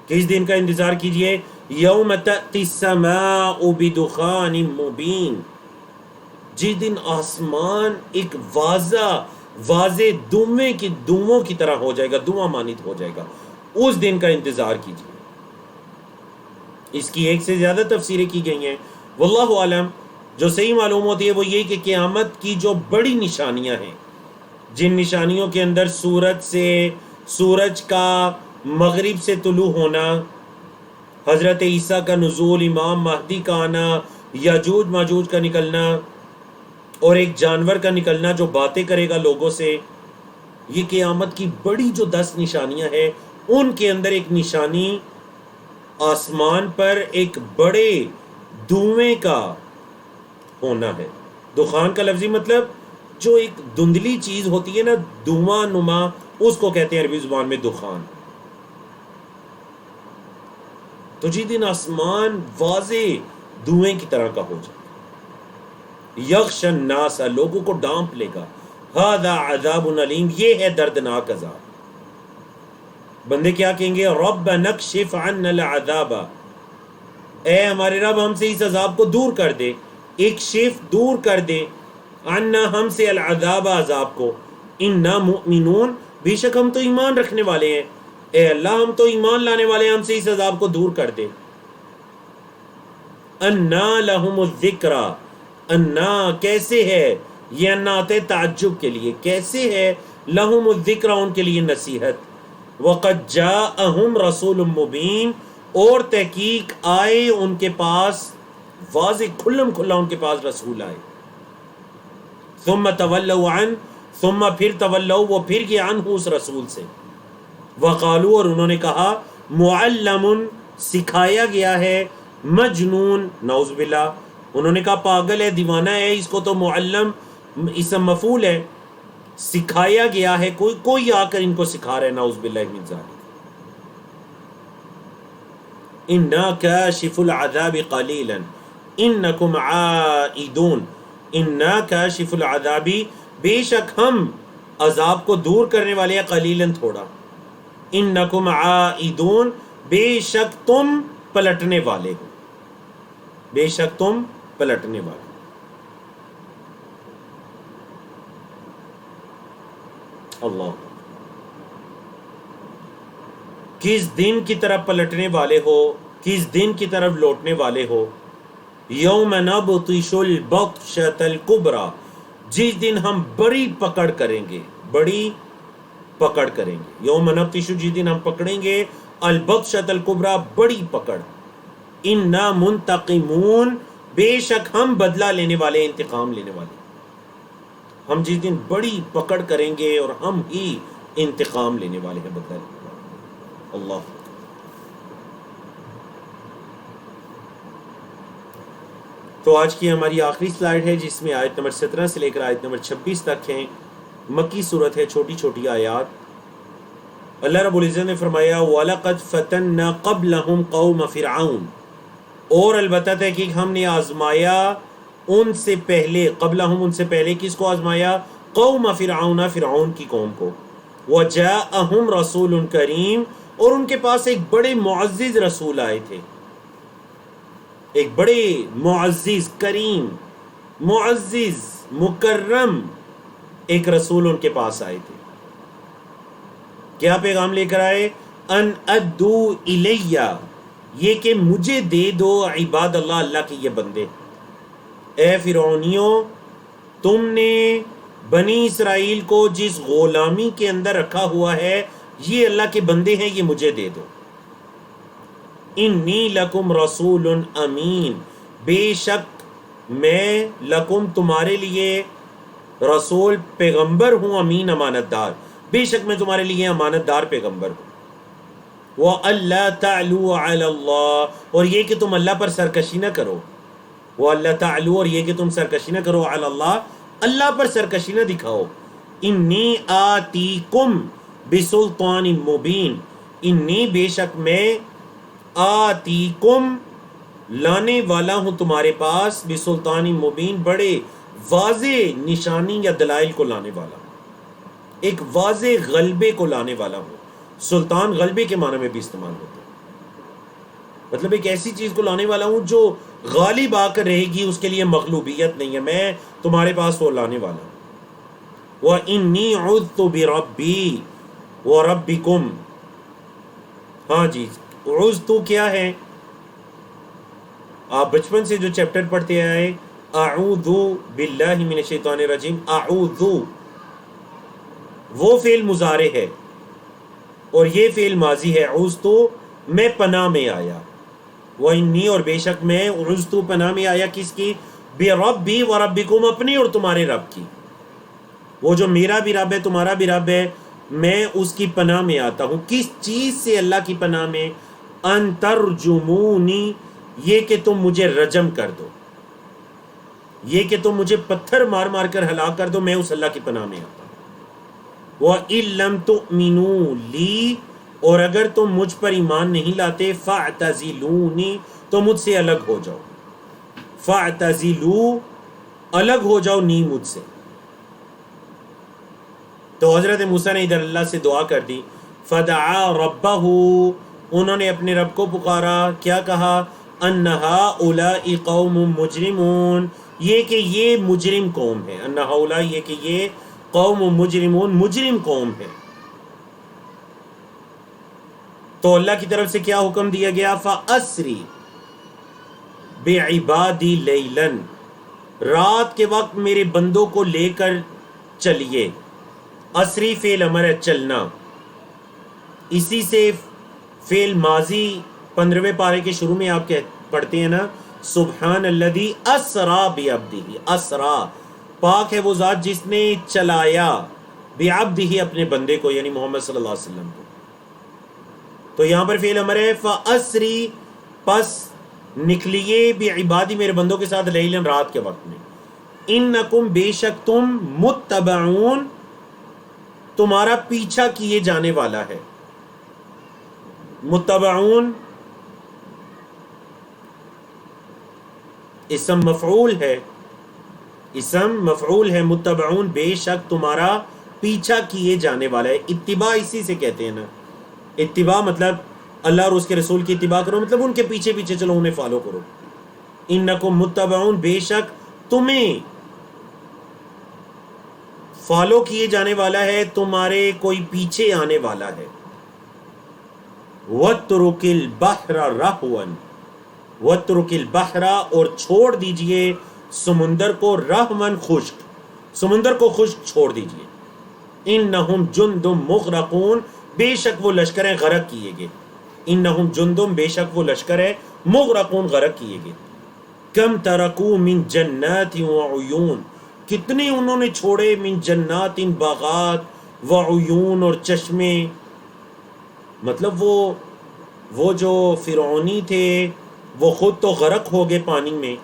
کس دن کا انتظار کیجئے، یوم تأتی السماء بدخان مبین، جس دن آسمان ایک واضح دھوؤں کی طرح ہو جائے گا، دھواں مانند ہو جائے گا، اس دن کا انتظار کیجئے۔ اس کی ایک سے زیادہ تفسیریں کی گئی ہیں، واللہ عالم، جو صحیح معلوم ہوتی ہے وہ یہ کہ قیامت کی جو بڑی نشانیاں ہیں، جن نشانیوں کے اندر سورج کا مغرب سے طلوع ہونا، حضرت عیسیٰ کا نزول، امام مہدی کا آنا، یاجوج ماجوج کا نکلنا، اور ایک جانور کا نکلنا جو باتیں کرے گا لوگوں سے، یہ قیامت کی بڑی جو 10 نشانیاں ہیں، ان کے اندر ایک نشانی آسمان پر ایک بڑے دھوئیں کا ہونا ہے۔ دخان کا لفظی مطلب جو ایک دھندلی چیز ہوتی ہے نا، دھواں نما، اس کو کہتے ہیں عربی زبان میں دخان۔ تو جس دن آسمان واضح دھوئیں کی طرح کا ہو جائے، یغش الناس، لوگوں کو ڈانپ لے گا، ھذا عذاب علیم، یہ ہے دردناک عذاب۔ بندے کیا کہیں گے، ربنا اکشف عنا العذاب، اے ہمارے رب ہم سے اس عذاب کو دور کر دے، اکشف دور کر دے، عنا ہم سے، العذاب عذاب کو، انا مؤمنون، بے شک ہم تو ایمان رکھنے والے ہیں، اے اللہ ہم تو ایمان لانے والے ہیں، ہم سے اس عذاب کو دور کر دے۔ انا لہم الذکری، انا کیسے ہے، یہ انا آتے تعجب کے لیے، کیسے ہے، لہم الذکری ان کے لیے نصیحت، وقد جاءہم رسول مبین، اور تحقیق آئے ان کے پاس، واضح کھلم کھلا ان کے پاس رسول آئے، ثم تولوا عنہ، ثم پھر تولوا، وہ پھر گئے عنہ اس رسول سے، وقالوا، اور انہوں نے کہا، معلم، سکھایا گیا ہے، مجنون، نعوذ باللہ، انہوں نے کہا پاگل ہے، دیوانہ ہے، اس کو تو معلم اسم مفعول ہے، سکھایا گیا ہے، کوئی آ کر ان کو سکھا رہا ہے، نعوذ باللہ من ذالک۔ انا کاشف العذاب قلیلا انکم عائدون، انا کاشف العذاب، بے شک ہم عذاب کو دور کرنے والے ہیں، قلیلا تھوڑا، انکم عائدون، بے شک تم پلٹنے والے ہو، بے شک تم پلٹنے والے۔ اللہ، کس دن کی طرف پلٹنے والے ہو، کس دن کی طرف لوٹنے والے ہو، یوم نبطش البطشۃ الکبریٰ، جس دن ہم بڑی پکڑ کریں گے، بڑی پکڑ کریں گے، یوم نبطش، جس دن ہم پکڑیں گے، البطشۃ الکبریٰ، بڑی پکڑ، انا منتقمون، بے شک ہم بدلہ لینے والے، انتقام لینے والے، ہم جس دن بڑی پکڑ کریں گے اور ہم ہی انتقام لینے والے ہیں، بدلہ لینے والے۔ اللہ، تو آج کی ہماری آخری سلائیڈ ہے، جس میں آیت نمبر 17 سے لے کر آیت نمبر 26 تک ہیں، مکی صورت ہے، چھوٹی چھوٹی آیات۔ اللہ رب العزت نے فرمایا، وَلَقَدْ فَتَنَّا قَبْلَهُمْ قَوْمَ فِرْعَوْنَ، اور البتہ تحقیق ہم نے آزمایا ان سے پہلے، قبلہم ان سے پہلے کس کو آزمایا، قوم فرعون، فرعون کی قوم کو، وَجَاءَهُمْ رَسُولٌ کریم، اور ان کے پاس ایک بڑے معزز رسول آئے تھے، ایک بڑے معزز، کریم، معزز، مکرم ایک رسول ان کے پاس آئے تھے۔ کیا پیغام لے کر آئے؟ ان ادو الیہ، یہ کہ مجھے دے دو عباد اللہ، اللہ کے یہ بندے۔ اے فرعونیوں، تم نے بنی اسرائیل کو جس غلامی کے اندر رکھا ہوا ہے، یہ اللہ کے بندے ہیں، یہ مجھے دے دو۔ انی لکم رسول امین، بے شک میں لکم تمہارے لیے رسول پیغمبر ہوں، امین امانت دار، بے شک میں تمہارے لیے امانت دار پیغمبر ہوں۔ وَأَلَّا تَعْلُوا عَلَى اللَّهِ، اور یہ کہ تم اللہ پر سرکشی نہ کرو۔ وَأَلَّا تَعْلُوا، اور یہ کہ تم سرکشی نہ کرو، عَلَى اللَّهِ، اللہ پر سرکشی نہ دکھاؤ۔ انی آتیکم بسلطان مبین، انی بے شک میں آتیکم لانے والا ہوں تمہارے پاس، بسلطان مبین بڑے واضح نشانی یا دلائل کو لانے والا ہوں، ایک واضح غلبے کو لانے والا ہوں۔ سلطان غلبے کے معنی میں بھی استعمال ہوتا ہے، مطلب ایک ایسی چیز کو لانے والا ہوں جو غالب آ کر رہے گی، اس کے لیے مغلوبیت نہیں ہے، میں تمہارے پاس وہ لانے والا ہوں۔ وَإِنِّي عُذْتُ بِرَبِّي وَرَبِّكُمْ، ہاں جی، عُذْتُ کیا ہے؟ آپ بچپن سے جو چیپٹر پڑھتے آئے، اعوذ باللہ من الشیطان الرجیم، اعوذ وہ فعل مضارع ہے اور یہ فعل ماضی ہے، عُذْتُ میں پناہ میں آیا، وَإِنِّي اور بے شک میں، عُذْتُ پناہ میں آیا کس کی؟ بِرَبِّي وَرَبِّكُمْ، اپنی اور تمہارے رب کی، وہ جو میرا بھی رب ہے تمہارا بھی رب ہے، میں اس کی پناہ میں آتا ہوں۔ کس چیز سے اللہ کی پناہ میں؟ ان ترجمونی، یہ کہ تم مجھے رجم کر دو، یہ کہ تم مجھے پتھر مار مار کر ہلاک کر دو، میں اس اللہ کی پناہ میں آتا ہوں۔ وَإِن لَّمْ تُؤْمِنُوا لِي، اور اگر تم مجھ پر ایمان نہیں لاتے، فَاعْتَزِلُونِی، تو مجھ سے الگ ہو جاؤ، فَاعْتَزِلُوا، الگ ہو جاؤ نی مجھ سے۔ تو حضرت موسیٰ نے ادھر اللہ سے دعا کر دی، فَدَعَا رَبَّهُ، انہوں نے اپنے رب کو پکارا، کیا کہا؟ أَنَّ هَؤُلَاءِ قَوْمٌ مُجْرِمُونَ، یہ کہ یہ مجرم قوم ہے، أَنَّ هَؤُلَاء، یہ کہ یہ قوم مجرمون، مجرم قوم ہے۔ تو اللہ کی طرف سے کیا حکم دیا گیا؟ فَأَسْرِ بِعِبَادِي لَيْلًا، رات کے وقت میرے بندوں کو لے کر چلیے۔ اسری فعل امر ہے، چلنا، اسی سے فعل ماضی 15ویں پارے کے شروع میں آپ پڑھتے ہیں نا، سبحان الذی اسرا بعبدہ، اسرا، پاک ہے وہ ذات جس نے چلایا، بعبدہ، اپنے بندے کو، یعنی محمد صلی اللہ علیہ وسلم کو۔ تو یہاں پر فعل امر ہے، فاسری، پس نکلیے، بعبادی، میرے بندوں کے ساتھ، لیلن، رات کے وقت میں، انکم، بے شک تم، متبعون، تمہارا پیچھا کیے جانے والا ہے۔ متبعون اسم مفعول ہے، اسم مفعول ہے، متبعون بے شک تمہارا پیچھا کیے جانے والا ہے۔ اتباع اسی سے کہتے ہیں نا، اتباع مطلب اللہ اور اس کے رسول کی اتباع کرو، مطلب ان کے پیچھے پیچھے چلو، انہیں فالو کرو۔ انکم متبعون، بے شک تمہیں فالو کیے جانے والا ہے، تمہارے کوئی پیچھے آنے والا ہے۔ وَاتْرُكِ الْبَحْرَ رَهْوًا، وَاتْرُكِ الْبَحْرَ، اور چھوڑ دیجئے سمندر کو، رَهْوًا، خشک، سمندر کو خشک چھوڑ دیجئے۔ اِنَّهُمْ جُنْدٌ مُغْرَقُونَ، بے شک وہ لشکر ہیں غرق کیے گئے۔ اِنَّهُمْ جُنْدٌ، بے شک وہ لشکر ہے، مغرقون، غرق کیے گئے۔ کم ترکوا من جنات وعیون، کتنے انہوں نے چھوڑے، من جنات، باغات، وعیون، اور چشمے، مطلب وہ جو فرعونی تھے وہ خود تو غرق ہو گئے پانی میں،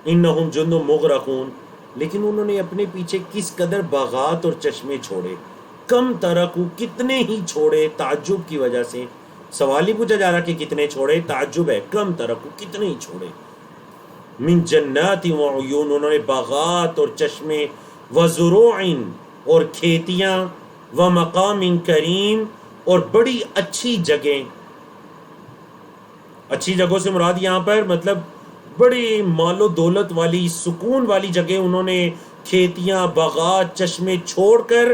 انہم جند مغرقون، لیکن انہوں نے اپنے پیچھے کس قدر باغات اور چشمے چھوڑے۔ کم ترکو، کتنے ہی چھوڑے، تعجب کی وجہ سے سوال نہیں پوچھا جا رہا کہ کتنے چھوڑے، تعجب ہے، کم ترکو، کتنے ہی چھوڑے۔ من جنات وعیون، انہوں نے باغات اور چشمے، وزروع، اور کھیتیاں، و مقام کریم، اور بڑی اچھی جگہیں. اچھی جگہوں سے مراد یہاں پر مطلب بڑی مال و دولت والی سکون والی جگہ، انہوں نے کھیتیاں باغات چشمے چھوڑ کر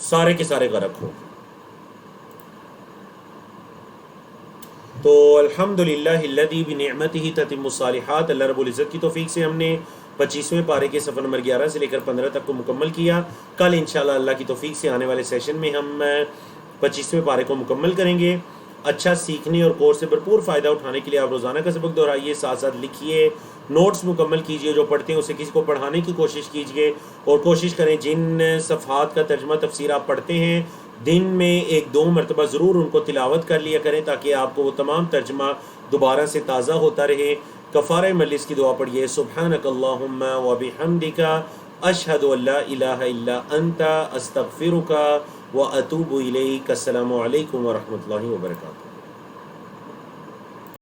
سارے کے سارے غرق ہو. تو الحمدللہ الذی بنعمتہ تتم الصالحات، اللہ رب العزت کی توفیق سے ہم نے 25ویں پارے کے صفحہ نمبر 11 سے لے کر 15 تک کو مکمل کیا. کل انشاءاللہ اللہ کی توفیق سے آنے والے سیشن میں ہم 25ویں پارے کو مکمل کریں گے. اچھا سیکھنے اور کورس سے بھرپور فائدہ اٹھانے کے لیے آپ روزانہ کا سبق دہرائیے، ساتھ ساتھ لکھیے، نوٹس مکمل کیجئے، جو پڑھتے ہیں اسے کسی کو پڑھانے کی کوشش کیجئے، اور کوشش کریں جن صفحات کا ترجمہ تفسیر آپ پڑھتے ہیں دن میں 1-2 مرتبہ ضرور ان کو تلاوت کر لیا کریں، تاکہ آپ کو وہ تمام ترجمہ دوبارہ سے تازہ ہوتا رہے. کفارہ مجلس کی دعا پڑھیے، سبحانک اللہم و بحمدک اشہد ان لا الہ الا انت استغفرک و اتوب الیک. السلام علیکم ورحمۃ اللہ وبرکاتہ.